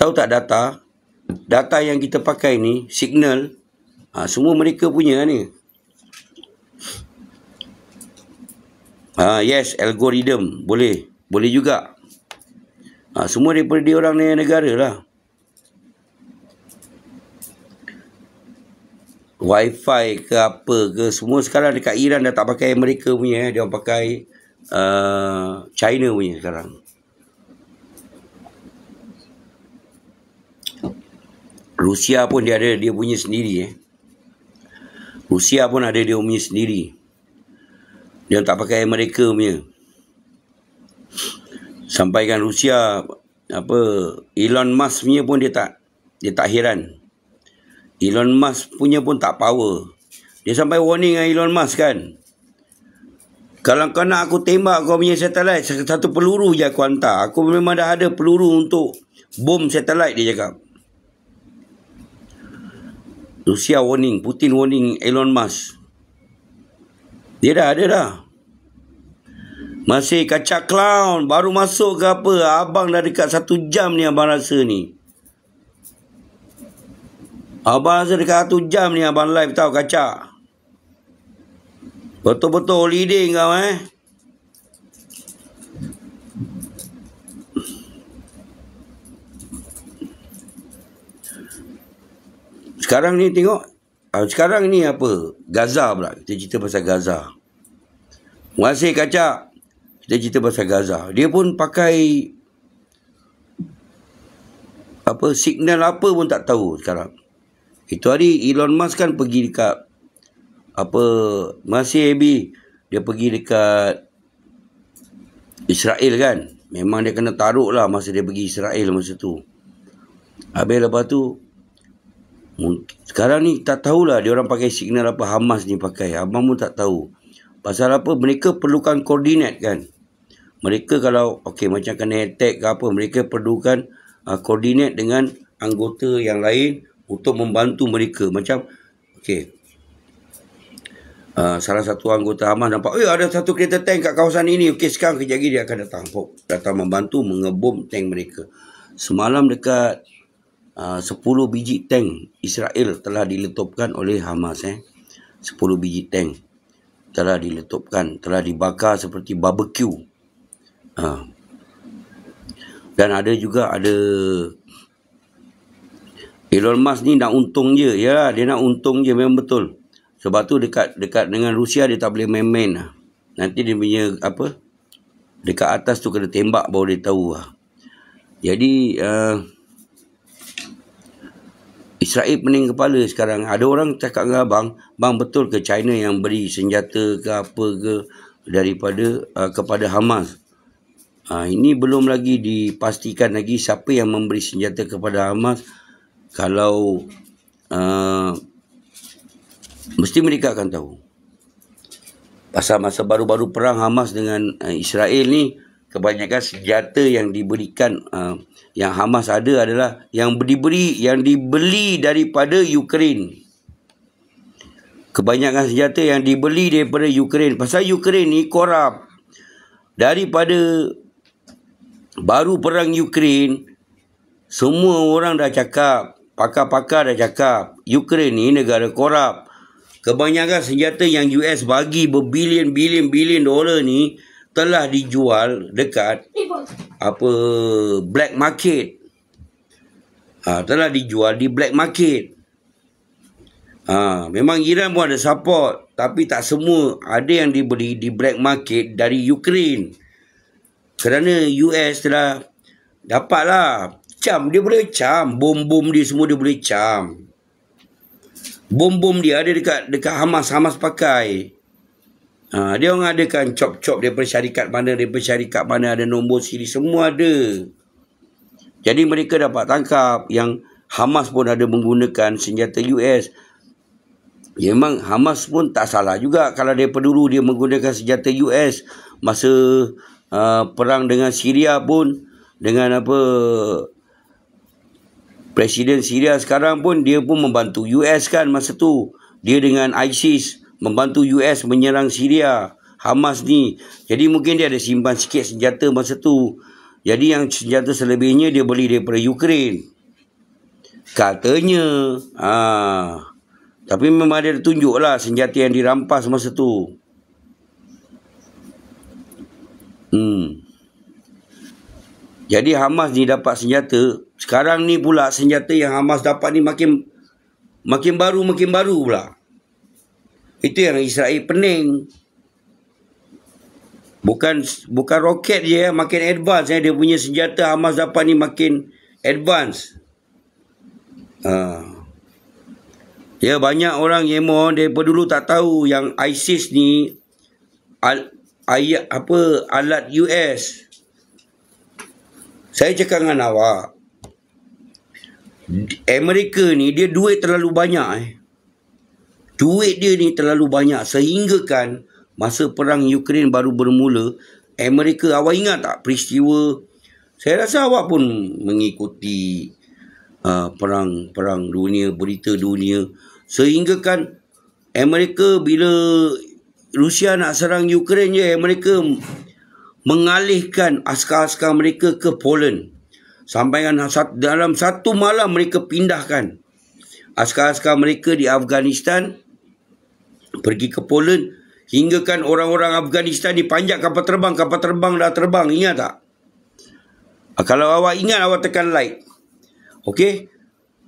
Tahu tak data? Data yang kita pakai ni, signal, semua mereka punya ni. Yes, algorithm. Boleh juga. Semua daripada dia orang negara lah. Wi-Fi ke apa ke, semua sekarang dekat Iran dah tak pakai mereka punya. Dia orang pakai China punya sekarang. Rusia pun dia ada dia punya sendiri. Rusia pun ada dia punya sendiri. Dia tak pakai mereka punya. Sampaikan Rusia Elon Musk punya pun dia tak heran. Elon Musk punya pun tak power. Dia sampai warning dengan Elon Musk kan. Kalau kau nak aku tembak kau punya satelit, satu peluru je aku hantar. Aku memang dah ada peluru untuk bom satelit, dia cakap. Rusia warning, Putin warning Elon Musk. Dia dah ada dah. Masih kacak clown, baru masuk ke apa? Abang dah dekat 1 jam ni abang rasa ni. Abang rasa dekat 1 jam ni abang live tahu kacak. Betul-betul holiday kau Sekarang ni tengok. Sekarang ni apa? Gaza pula. Kita cerita pasal Gaza. Terima kasih kacak. Kita cerita pasal Gaza. Dia pun pakai signal apa pun tak tahu sekarang. Itu hari Elon Musk kan pergi dekat masih AB. Dia pergi dekat Israel kan. Memang dia kena taruh lah masa dia pergi Israel masa tu. Habis lepas tu sekarang ni tak tahulah dia orang pakai signal apa Hamas ni pakai. Abang pun tak tahu. Pasal apa? Mereka perlukan koordinat kan. Mereka kalau macam kena attack ke apa, mereka perlukan koordinat dengan anggota yang lain untuk membantu mereka. Macam salah satu anggota Hamas nampak, ada satu kereta tank kat kawasan ini. Sekarang kejap lagi dia akan datang membantu mengebom tank mereka. Semalam dekat 10 biji tank Israel telah diletupkan oleh Hamas. 10 biji tank telah diletupkan, telah dibakar seperti barbecue. Dan ada Elon Musk ni nak untung je. Ya, dia nak untung je, memang betul. Sebab tu dekat dengan Rusia dia tak boleh main-main lah. Nanti dia punya dekat atas tu kena tembak baru dia tahu lah. Jadi Israel pening kepala sekarang. Ada orang cakap dengan abang, bang betul ke China yang beri senjata ke apa ke daripada kepada Hamas? Ini belum lagi dipastikan lagi siapa yang memberi senjata kepada Hamas. Kalau mesti mereka akan tahu. Pasal masa baru-baru perang Hamas dengan Israel ni, kebanyakan senjata yang diberikan yang Hamas ada adalah yang dibeli daripada Ukraine. Kebanyakan senjata yang dibeli daripada Ukraine. Pasal Ukraine ni korup. Daripada baru perang Ukraine, semua orang dah cakap, pakar-pakar dah cakap, Ukraine ni negara korup. Kebanyakan senjata yang US bagi berbilion-bilion dolar ni telah dijual dekat black market. Telah dijual di black market. Memang Iran pun ada support, tapi tak semua. Ada yang dibeli di black market dari Ukraine. Kerana US telah dapatlah cam, dia boleh cam. Bom-bom dia semua dia boleh cam. Bom-bom dia ada dekat Hamas pakai. Dia orang adakan cop-cop daripada syarikat mana, ada nombor siri, semua ada. Jadi mereka dapat tangkap yang Hamas pun ada menggunakan senjata US. Ya, memang Hamas pun tak salah juga kalau daripada dulu dia menggunakan senjata US. Masa perang dengan Syria pun, dengan Presiden Syria sekarang pun dia pun membantu US kan masa tu. Dia dengan ISIS membantu US menyerang Syria, Hamas ni. Jadi mungkin dia ada simpan sikit senjata masa tu. Jadi yang senjata selebihnya dia beli daripada Ukraine. Katanya. Tapi memang dia tunjuk lah senjata yang dirampas masa tu. Jadi Hamas ni dapat senjata. Sekarang ni pula senjata yang Hamas dapat ni makin baru pula. Itu yang Israel pening. Bukan roket je, makin advance. Dia punya senjata Hamas dapat ni makin advance. Ya, banyak orang Yemen daripada dulu tak tahu yang ISIS ni alat US. Saya cakap dengan awak, Amerika ni dia duit terlalu banyak. Duit dia ni terlalu banyak sehingga kan masa perang Ukraine baru bermula, Amerika, awak ingat tak peristiwa? Saya rasa awak pun mengikuti perang dunia, berita dunia. Sehingga kan Amerika bila Rusia nak serang Ukraine je, Amerika mengalihkan askar-askar mereka ke Poland. Sampai kan dalam satu malam mereka pindahkan askar-askar mereka di Afghanistan pergi ke Poland. Hingga kan orang-orang Afghanistan dipanjat kapal terbang dah terbang. Ingat tak? Kalau awak ingat, awak tekan like. Okey?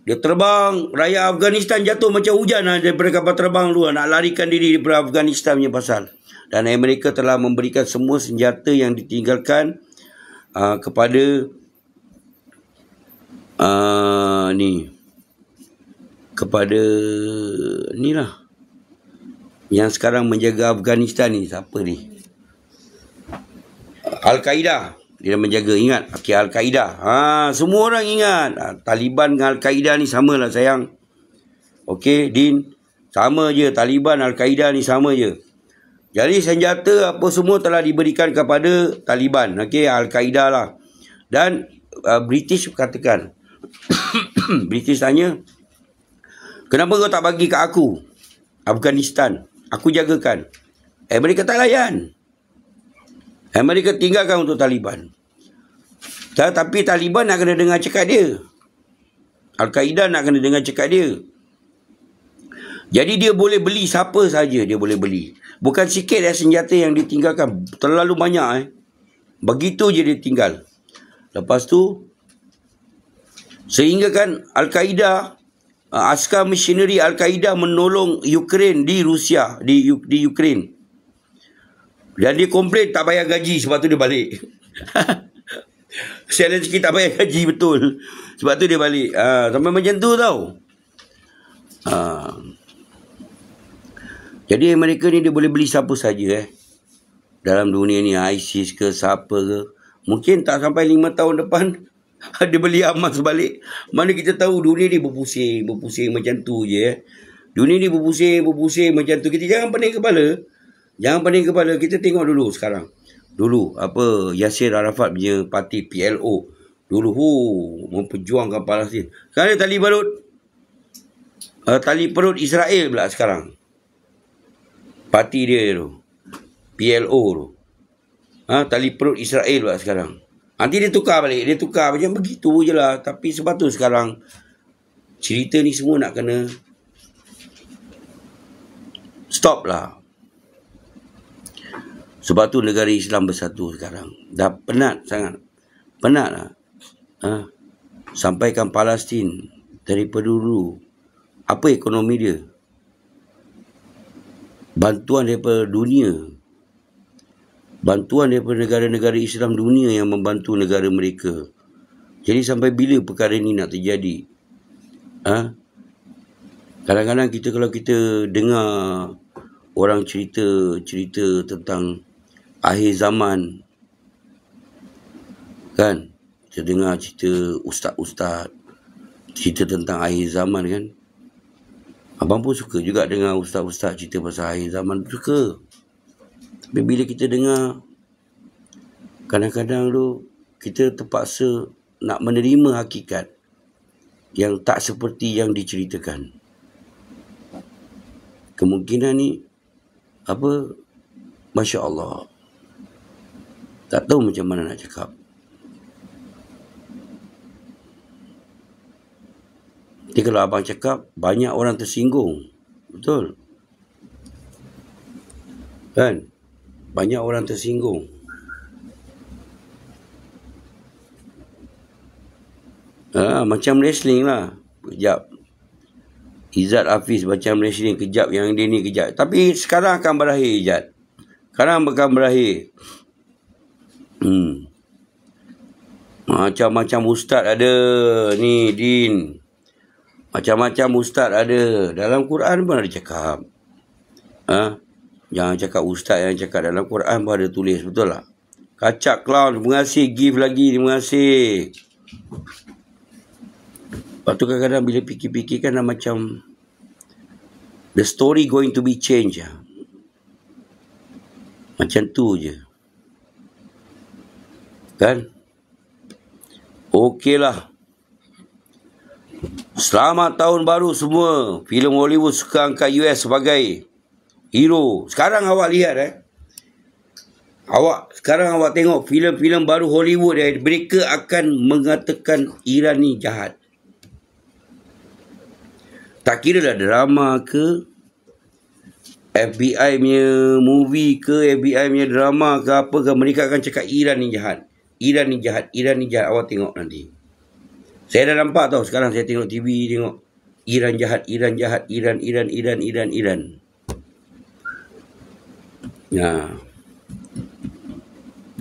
Dia terbang, rakyat Afghanistan jatuh macam hujan daripada kapal terbang luar. Nak larikan diri daripada Afghanistan punya pasal. Dan Amerika telah memberikan semua senjata yang ditinggalkan kepada kepada ni lah yang sekarang menjaga Afghanistan ni. Siapa ni? Al-Qaeda. Dia menjaga, ingat? Okay, Al-Qaeda. Semua orang ingat. Taliban dengan Al-Qaeda ni sama lah sayang. Okey, Din. Sama je. Taliban, Al-Qaeda ni sama je. Jadi senjata apa semua telah diberikan kepada Taliban. Okey, Al-Qaeda lah. Dan British katakan. British tanya, kenapa kau tak bagi kat aku Afghanistan? Aku jagakan. Amerika tak layan. Amerika tinggalkan untuk Taliban. Tapi Taliban nak kena dengar cakap dia. Al-Qaeda nak kena dengar cakap dia. Jadi dia boleh beli siapa saja dia boleh beli. Bukan sikit senjata yang ditinggalkan. Terlalu banyak. Begitu je dia tinggal. Lepas tu, sehingga kan Al-Qaeda, askar missionary Al-Qaeda menolong Ukraine di Rusia, di Ukraine. Dan dia komplain tak bayar gaji, sebab tu dia balik. Zelensky tak bayar gaji betul, sebab tu dia balik. Sampai macam tu tau. Jadi Amerika ni dia boleh beli siapa saja dalam dunia ni, ISIS ke siapa ke. Mungkin tak sampai 5 tahun depan dia beli Hamas balik. Mana kita tahu dunia ni berpusing macam tu je. Dunia ni berpusing macam tu. Kita jangan pening kepala. Kita tengok dulu sekarang. Dulu Yasir Arafat punya parti PLO. Dulu memperjuangkan Palestin. Sekarang tali perut Israel pula sekarang. Parti dia tu, PLO tu. Tali perut Israel pula sekarang. Nanti dia tukar balik. Dia tukar macam begitu je lah. Tapi sebab tu sekarang cerita ni semua nak kena stop lah. Sebab tu negara Islam bersatu sekarang. Dah penat sangat. Penat lah. Sampaikan Palestin daripada dulu. Apa ekonomi dia? bantuan daripada dunia. Bantuan daripada negara-negara Islam dunia yang membantu negara mereka. Jadi sampai bila perkara ini nak terjadi? Kadang-kadang kalau kita dengar orang cerita tentang akhir zaman, kan? Kita dengar cerita ustaz-ustaz cerita tentang akhir zaman, kan? Abang pun suka juga dengar ustaz-ustaz cerita pasal akhir zaman, suka. Tapi bila kita dengar, kadang-kadang tu kita terpaksa nak menerima hakikat yang tak seperti yang diceritakan. Kemungkinan ni Masya Allah, tak tahu macam mana nak cakap. Jadi kalau abang cakap, banyak orang tersinggung. Betul? Kan? Banyak orang tersinggung. Macam wrestling lah. Kejap Izzat Hafiz macam wrestling, kejap yang dia ni, kejap. Tapi sekarang akan berakhir, Izzat. Sekarang akan berakhir. Macam-macam ustaz ada ni, Din. Macam-macam ustaz ada. Dalam Quran pun ada cakap. Jangan cakap ustaz yang cakap, dalam Quran pun ada tulis. Betul tak? Kacak clown. Terima kasih. Give lagi. Terima kasih. Lepas tu kadang-kadang bila fikir-fikir kan dah macam the story going to be changed. Macam tu je. Kan? Okey lah. Selamat tahun baru semua. Filem Hollywood suka angkat US sebagai hero. Sekarang awak lihat Sekarang awak tengok filem-filem baru Hollywood mereka akan mengatakan Iran ni jahat. Tak kira lah drama ke, FBI punya movie ke, FBI punya drama ke apa ke, mereka akan cakap Iran ni jahat. Iran ni jahat. Iran ni jahat. Awak tengok nanti. Saya dah nampak tau. Sekarang saya tengok TV, tengok Iran jahat, Iran jahat, Iran. Nah.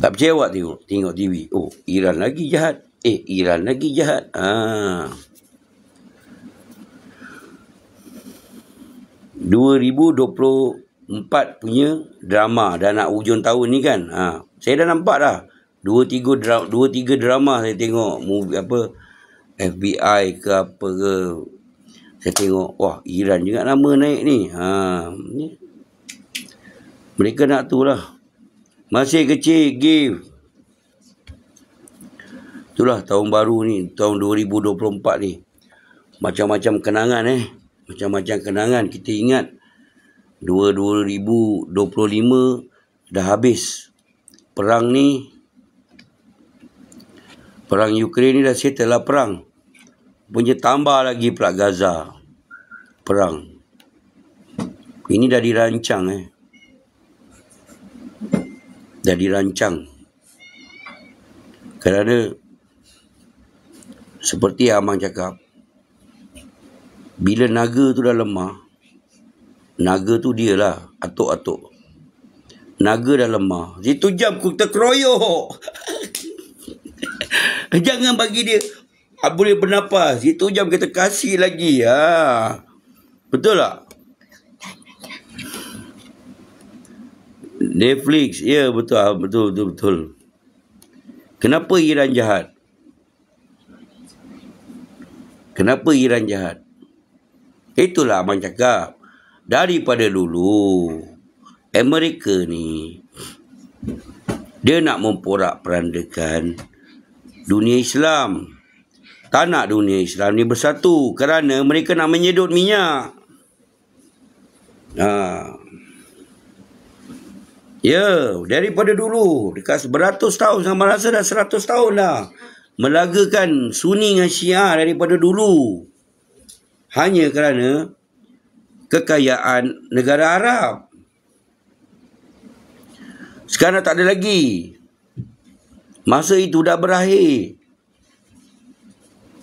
Tak percaya awak tengok TV. Oh, Iran lagi jahat. Iran lagi jahat. 2024 punya drama dah nak hujung tahun ni kan. Saya dah nampak dah. 2-3 drama saya tengok, movie FBI ke apa ke. Saya tengok, wah, Iran juga nama naik ni. Mereka nak tu lah. Masih kecil, give. Itulah tahun baru ni, tahun 2024 ni. Macam-macam kenangan Macam-macam kenangan. Kita ingat 2025 dah habis. Perang ni, perang Ukraine ni dah settle lah perang. Punya tambah lagi pula Gaza. Perang. Ini dah dirancang Dah dirancang. Kerana seperti abang cakap, bila naga tu dah lemah, naga tu dia lah, atuk-atuk. Naga dah lemah. Situ jam kita keroyok. Jangan bagi dia boleh bernafas. Situ jam kita kasih lagi. Betul tak? Netflix. Ya, betul. Kenapa Iran jahat? Kenapa Iran jahat? Itulah abang cakap. Daripada dulu, Amerika ni, dia nak memporak-perandakan dunia Islam. Tak nak dunia Islam ni bersatu kerana mereka nak menyedot minyak. Ya, daripada dulu, dekat beratus tahun, sama rasa dah 100 tahun dah, melagakan Sunni dengan Syiah daripada dulu. Hanya kerana kekayaan negara Arab. Sekarang tak ada lagi. Masa itu dah berakhir.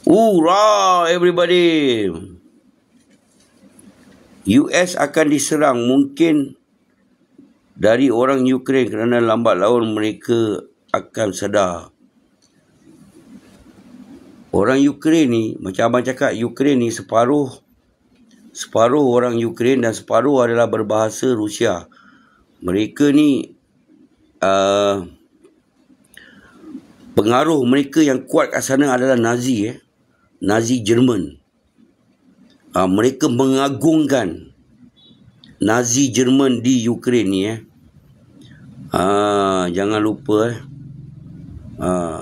Hurrah, everybody. US akan diserang mungkin dari orang Ukraine kerana lambat laun mereka akan sedar. Orang Ukraine ni, macam abang cakap, Ukraine ni separuh orang Ukraine dan separuh adalah berbahasa Rusia. Mereka ni pengaruh mereka yang kuat kat sana adalah Nazi, Nazi Jerman. Mereka mengagungkan Nazi Jerman di Ukraine ni. Jangan lupa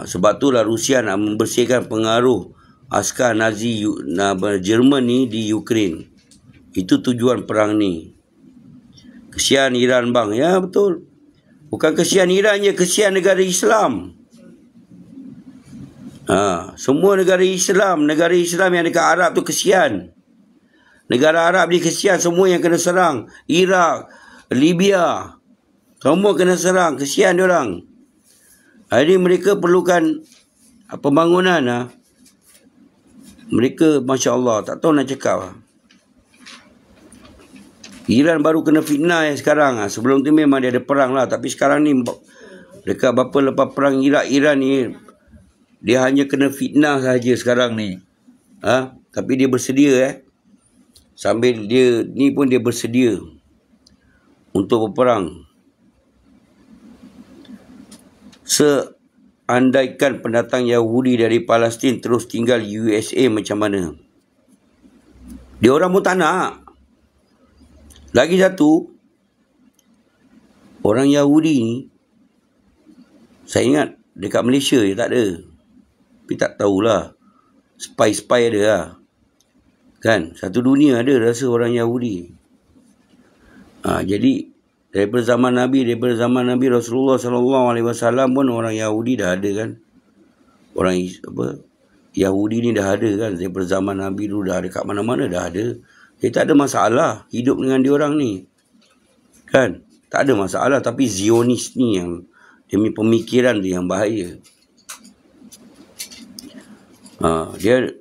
sebab itulah Rusia nak membersihkan pengaruh askar Nazi Jerman ni di Ukraine. Itu tujuan perang ni. Kesian Iran bang. Ya betul. Bukan kesian Iran je, kesian negara Islam. Semua negara Islam yang dekat Arab tu kesian. Negara Arab ni kesian, semua yang kena serang. Iraq, Libya, semua kena serang. Kesian diorang. Jadi mereka perlukan pembangunan. Mereka Masya Allah, tak tahu nak cakap. Iran baru kena fitnah sekarang. Sebelum tu memang dia ada perang lah. Tapi sekarang ni dekat berapa lepas perang Iran ni, dia hanya kena fitnah saja sekarang ni. Tapi dia bersedia sambil dia ni pun dia bersedia untuk berperang. Seandaikan pendatang Yahudi dari Palestin terus tinggal USA macam mana? Dia orang pun tak nak. Lagi satu, orang Yahudi ni, saya ingat dekat Malaysia je tak ada. Tapi tak tahulah. Spy ada lah. Kan? Satu dunia ada rasa orang Yahudi. Jadi, daripada zaman Nabi Rasulullah SAW pun orang Yahudi dah ada kan. Orang Yahudi ni dah ada kan. Daripada zaman Nabi dulu dah ada. Kat mana-mana dah ada. Jadi tak ada masalah hidup dengan diorang ni. Kan? Tak ada masalah. Tapi Zionis ni yang dia punya pemikiran dia yang bahaya. Dia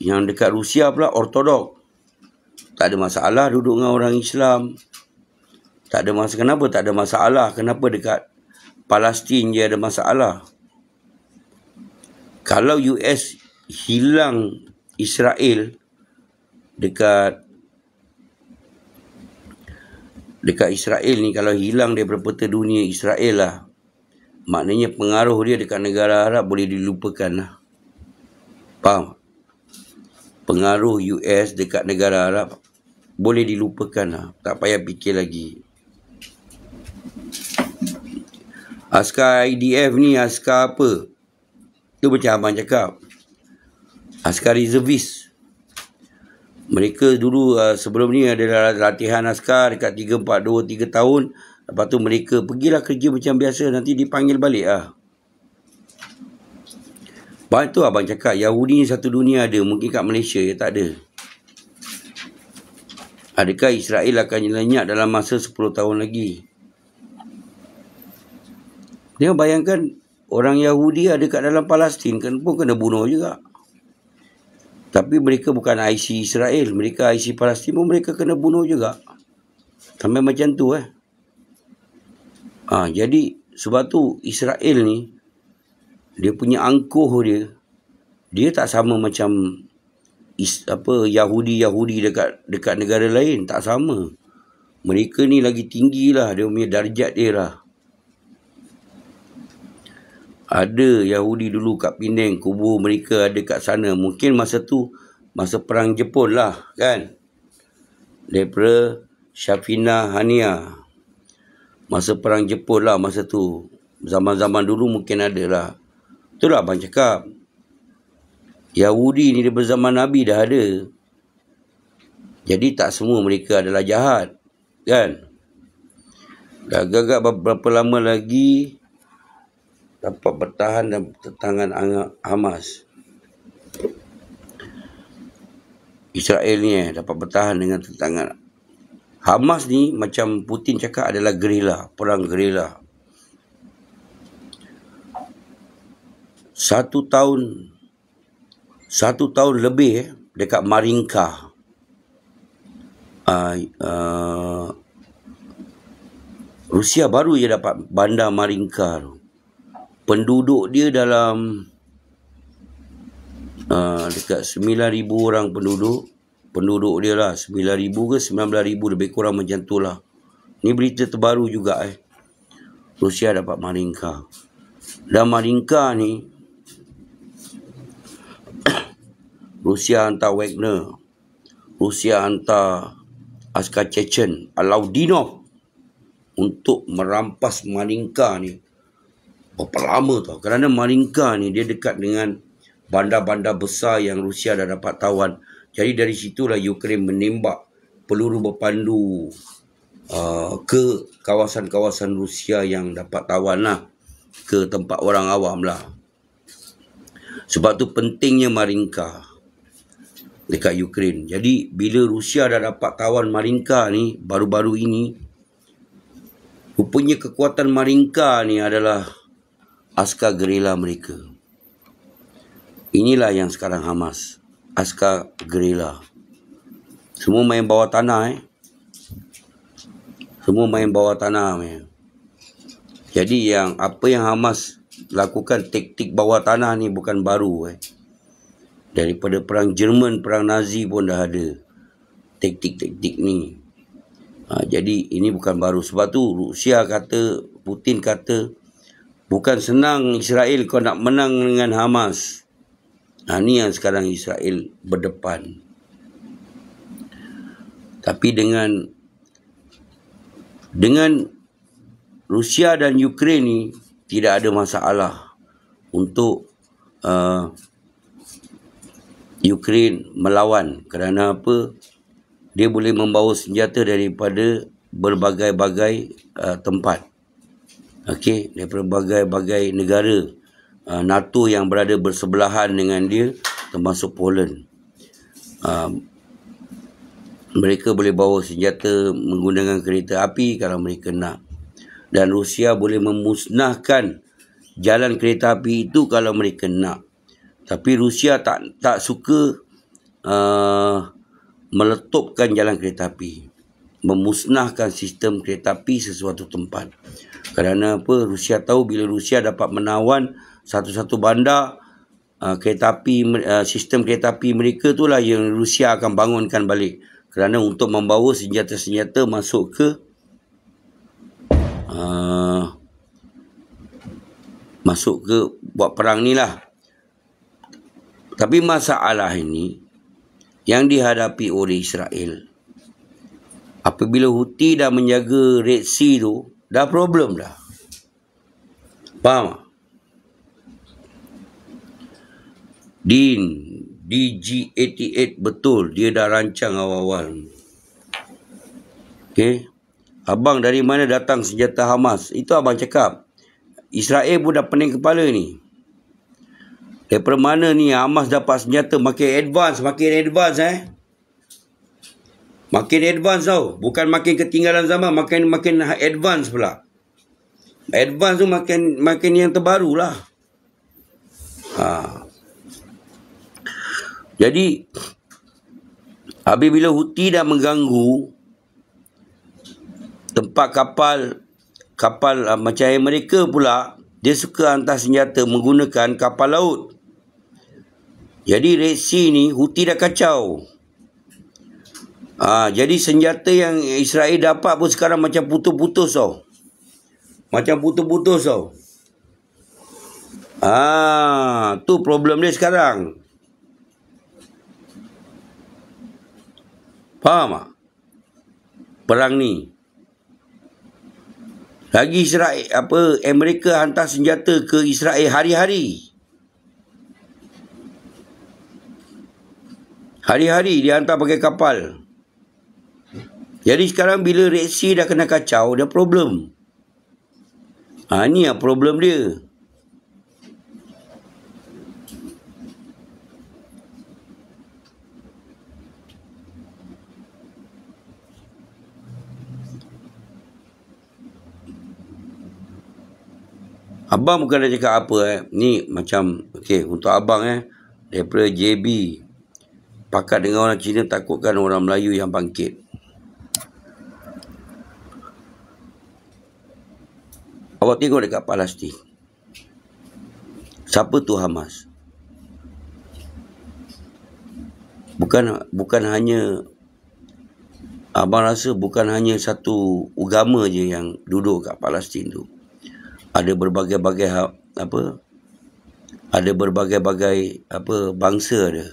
yang dekat Rusia pula Ortodok. Tak ada masalah duduk dengan orang Islam. Tak ada masalah. Kenapa tak ada masalah? Kenapa dekat Palestin je ada masalah? Kalau US hilang Israel dekat Israel ni, kalau hilang daripada peta dunia Israel lah, maknanya pengaruh dia dekat negara Arab boleh dilupakan lah. Faham? Pengaruh US dekat negara Arab boleh dilupakan lah. Tak payah fikir lagi. Askar IDF ni askar apa? Itu macam abang cakap. Askar reservis. Mereka dulu sebelum ni adalah latihan askar dekat 3 tahun. Lepas tu mereka pergilah kerja macam biasa. Nanti dipanggil balik lah. Lepas tu abang cakap Yahudi ni satu dunia ada. Mungkin kat Malaysia ya tak ada. Adakah Israel akan lenyap dalam masa 10 tahun lagi? Dia bayangkan orang Yahudi ada kat dalam Palestin kan pun kena bunuh juga. Tapi mereka bukan IC Israel. Mereka IC Palestin pun mereka kena bunuh juga. Sampai macam tu jadi sebab tu Israel ni, dia punya angkuh dia tak sama macam Yahudi dekat negara lain. Tak sama. Mereka ni lagi tinggi lah. Dia punya darjat dia lah. Ada Yahudi dulu kat Penang, kubur mereka ada kat sana. Mungkin masa tu, masa perang Jepun lah kan. Daripada Syafina Hania. Masa perang Jepun lah masa tu. Zaman-zaman dulu mungkin ada lah. Itulah abang cakap. Yahudi ni daripada zaman Nabi dah ada. Jadi tak semua mereka adalah jahat. Kan? Dah agak berapa lama lagi dapat bertahan dan tentangan Hamas. Israel ni dapat bertahan dengan tentangan. Hamas ni macam Putin cakap adalah gerila, perang gerila. 1 tahun lebih dekat Marinka. Rusia baru je dapat bandar Marinka tu. Penduduk dia dalam dekat 9,000 orang penduduk. Penduduk dia lah 9,000 ke 19,000, lebih kurang macam tu lah. Ni berita terbaru juga Rusia dapat Marinka. Dan Marinka ni Rusia hantar Wagner, Rusia hantar askar Chechen, Alaudinov untuk merampas Marinka ni. Berapa lama tau. Kerana Marinka ni dia dekat dengan bandar-bandar besar yang Rusia dah dapat tawan. Jadi dari situlah Ukraine menembak peluru berpandu ke kawasan-kawasan Rusia yang dapat tawan lah. Ke tempat orang awam lah. Sebab tu pentingnya Marinka dekat Ukraine. Jadi bila Rusia dah dapat tawan Marinka ni baru-baru ini, rupanya kekuatan Marinka ni adalah askar gerila mereka. Inilah yang sekarang Hamas, askar gerila. Semua main bawah tanah Semua main bawah tanah Jadi apa yang Hamas lakukan, taktik bawah tanah ni bukan baru Daripada perang Jerman, perang Nazi pun dah ada taktik-taktik ni. Jadi ini bukan baru. Sebab tu Putin kata bukan senang Israel kau nak menang dengan Hamas. Ni yang sekarang Israel berdepan. Tapi dengan Rusia dan Ukraine ni tidak ada masalah untuk Ukraine melawan. Kerana apa? Dia boleh membawa senjata daripada berbagai-bagai tempat. Okey, daripada berbagai-bagai negara NATO yang berada bersebelahan dengan dia, termasuk Poland. Mereka boleh bawa senjata menggunakan kereta api kalau mereka nak. Dan Rusia boleh memusnahkan jalan kereta api itu kalau mereka nak. Tapi Rusia tak suka meletupkan jalan kereta api, memusnahkan sistem kereta api sesuatu tempat. Kerana apa? Rusia tahu bila Rusia dapat menawan satu-satu bandar, sistem kereta api mereka itulah yang Rusia akan bangunkan balik. Kerana untuk membawa senjata-senjata masuk ke buat perang ni lah. Tapi masalah ini yang dihadapi oleh Israel, apabila Houthi dah menjaga Red Sea tu, dah problem dah. Faham tak? DG-88 betul, dia dah rancang awal-awal. Okay. Abang dari mana datang senjata Hamas? Itu abang cakap. Israel pun dah pening kepala ni. Daripada mana ni Hamas dapat senjata makin advance Makin advance tau. Bukan makin ketinggalan zaman, makin advance pula. Advance tu makin yang terbaru lah. Jadi apabila Houthi dah mengganggu tempat kapal macam mereka pula, dia suka hantar senjata menggunakan kapal laut. Jadi Red Sea ni Houthi dah kacau. Jadi senjata yang Israel dapat pun sekarang macam putus-putus tau. Tu problem dia sekarang. Faham tak? Perang ni. Lagi Amerika hantar senjata ke Israel hari-hari. Hari-hari dia hantar pakai kapal. Jadi sekarang bila Red Sea dah kena kacau, dah problem. Ni yang problem dia. Abang bukan nak cakap apa Ni macam untuk abang daripada JB, pakat dengan orang Cina, takutkan orang Melayu yang bangkit. Awak tengok dekat Palestin. Siapa tu Hamas? Bukan hanya, abang rasa bukan hanya satu agama je yang duduk kat Palestin tu. Ada berbagai-bagai bangsa ada,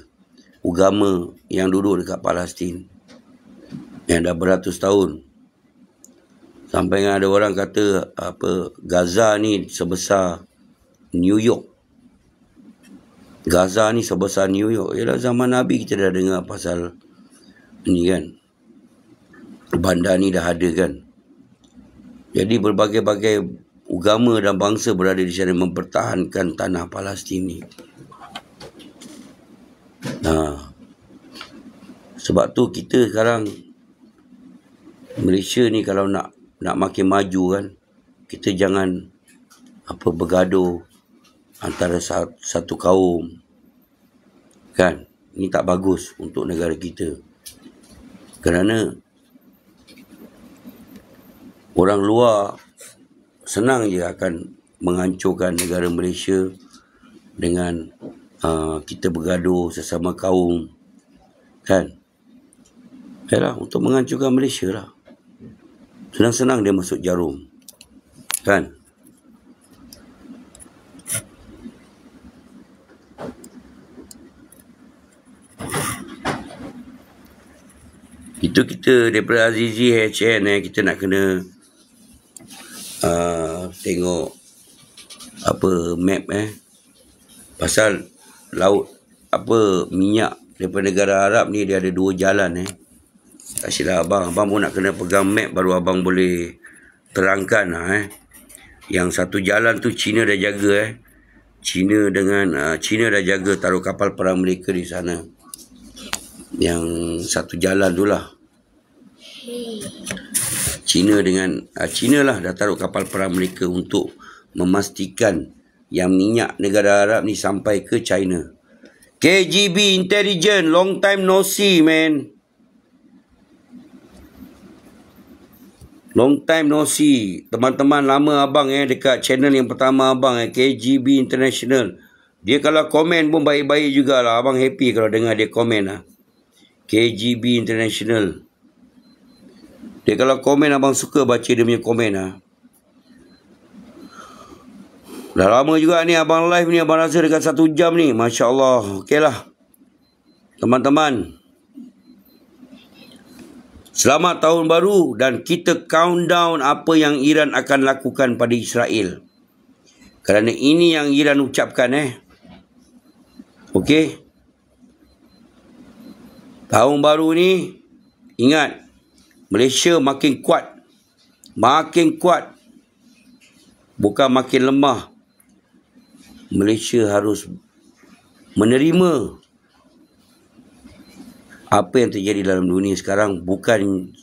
agama yang duduk dekat Palestin yang dah beratus tahun. Sampai ada orang kata Gaza ni sebesar New York. Gaza ni sebesar New York. Yalah, zaman Nabi kita dah dengar pasal ni kan. Bandar ni dah ada kan. Jadi berbagai-bagai agama dan bangsa berada di sana mempertahankan tanah Palestin ni. Sebab tu kita sekarang Malaysia ni kalau nak makin maju kan, kita jangan bergaduh antara satu kaum kan. Ini tak bagus untuk negara kita, kerana orang luar senang je akan menghancurkan negara Malaysia dengan kita bergaduh sesama kaum kan. Yalah, untuk menghancurkan Malaysia lah. Senang-senang dia masuk jarum kan. Itu kita daripada Azizi HN kita nak kena tengok map pasal laut minyak daripada negara Arab ni. Dia ada 2 jalan tak silap abang pun nak kena pegang map baru abang boleh terangkan Yang satu jalan tu China dah jaga China dah jaga taruh kapal perang mereka di sana. Yang satu jalan tu lah China lah dah taruh kapal perang mereka untuk memastikan yang minyak negara Arab ni sampai ke China. KGB Intelligence, long time no see man. Long time no see. Teman-teman lama abang dekat channel yang pertama abang KGB International. Dia kalau komen pun baik-baik jugalah. Abang happy kalau dengar dia komen KGB International. Dia kalau komen abang suka baca dia punya komen Dah lama juga ni abang live ni, abang rasa dekat 1 jam ni. Masya Allah. Okey lah teman-teman, selamat tahun baru dan kita countdown apa yang Iran akan lakukan pada Israel. Kerana ini yang Iran ucapkan Okey. Tahun baru ni ingat, Malaysia makin kuat. Makin kuat. Bukan makin lemah. Malaysia harus menerima apa yang terjadi dalam dunia sekarang. Bukan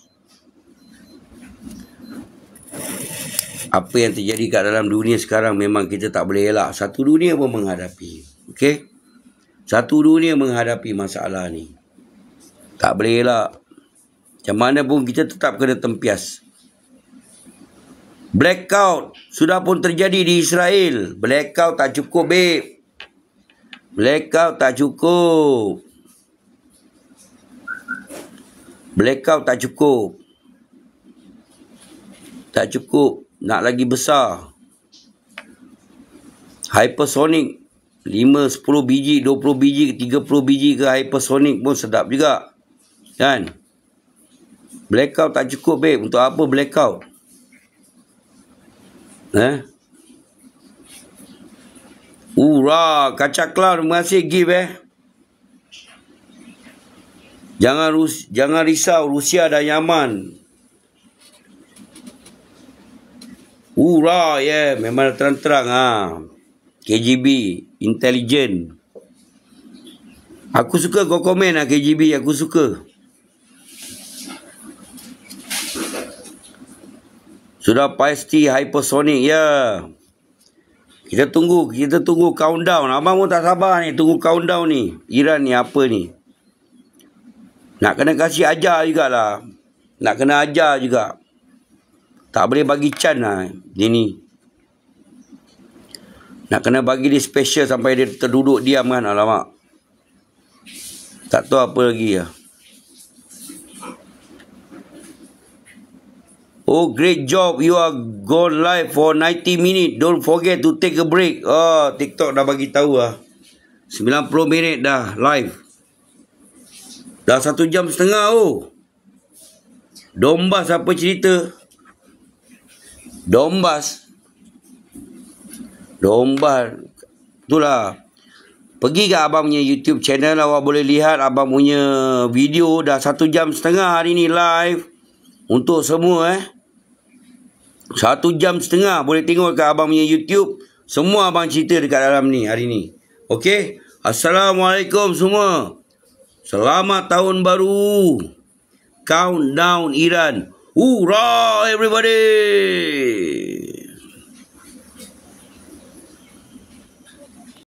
apa yang terjadi kat dalam dunia sekarang memang kita tak boleh elak. Satu dunia pun menghadapi. Okey? Satu dunia menghadapi masalah ni. Tak boleh elak. Macam mana pun kita tetap kena tempias. Blackout sudah pun terjadi di Israel. Blackout tak cukup, babe. Blackout tak cukup. Blackout tak cukup. Tak cukup. Nak lagi besar. Hypersonic. 5, 10 biji, 20 biji, 30 biji ke hypersonic pun sedap juga. Kan? Blackout tak cukup, babe. Untuk apa blackout? Urah, Kaca Cloud, terima kasih give Jangan risau, Rusia dan Yaman. Urah, memang terang-terang KGB, intelligent. Aku suka kau komen KGB, aku suka. Sudah pasti hypersonic Kita tunggu countdown. Abang pun tak sabar ni tunggu countdown ni. Iran ni apa ni? Nak kena kasih ajar jugalah. Nak kena ajar juga. Tak boleh bagi can dia ni. Nak kena bagi dia special sampai dia terduduk diam kan. Alamak. Tak tahu apa lagi ya. Oh, great job. You are gone live for 90 minutes. Don't forget to take a break. Oh, TikTok dah bagi tahu lah. 90 minit dah live. Dah 1 jam setengah oh. Dombas apa cerita? Dombas. Itulah. Pergi ke abang punya YouTube channel, awak boleh lihat abang punya video dah 1 jam setengah hari ni live. Untuk semua 1 jam setengah boleh tengok kat abang punya YouTube. Semua abang cerita dekat dalam ni hari ni. Okey. Assalamualaikum semua. Selamat tahun baru. Countdown Iran. Hurrah everybody.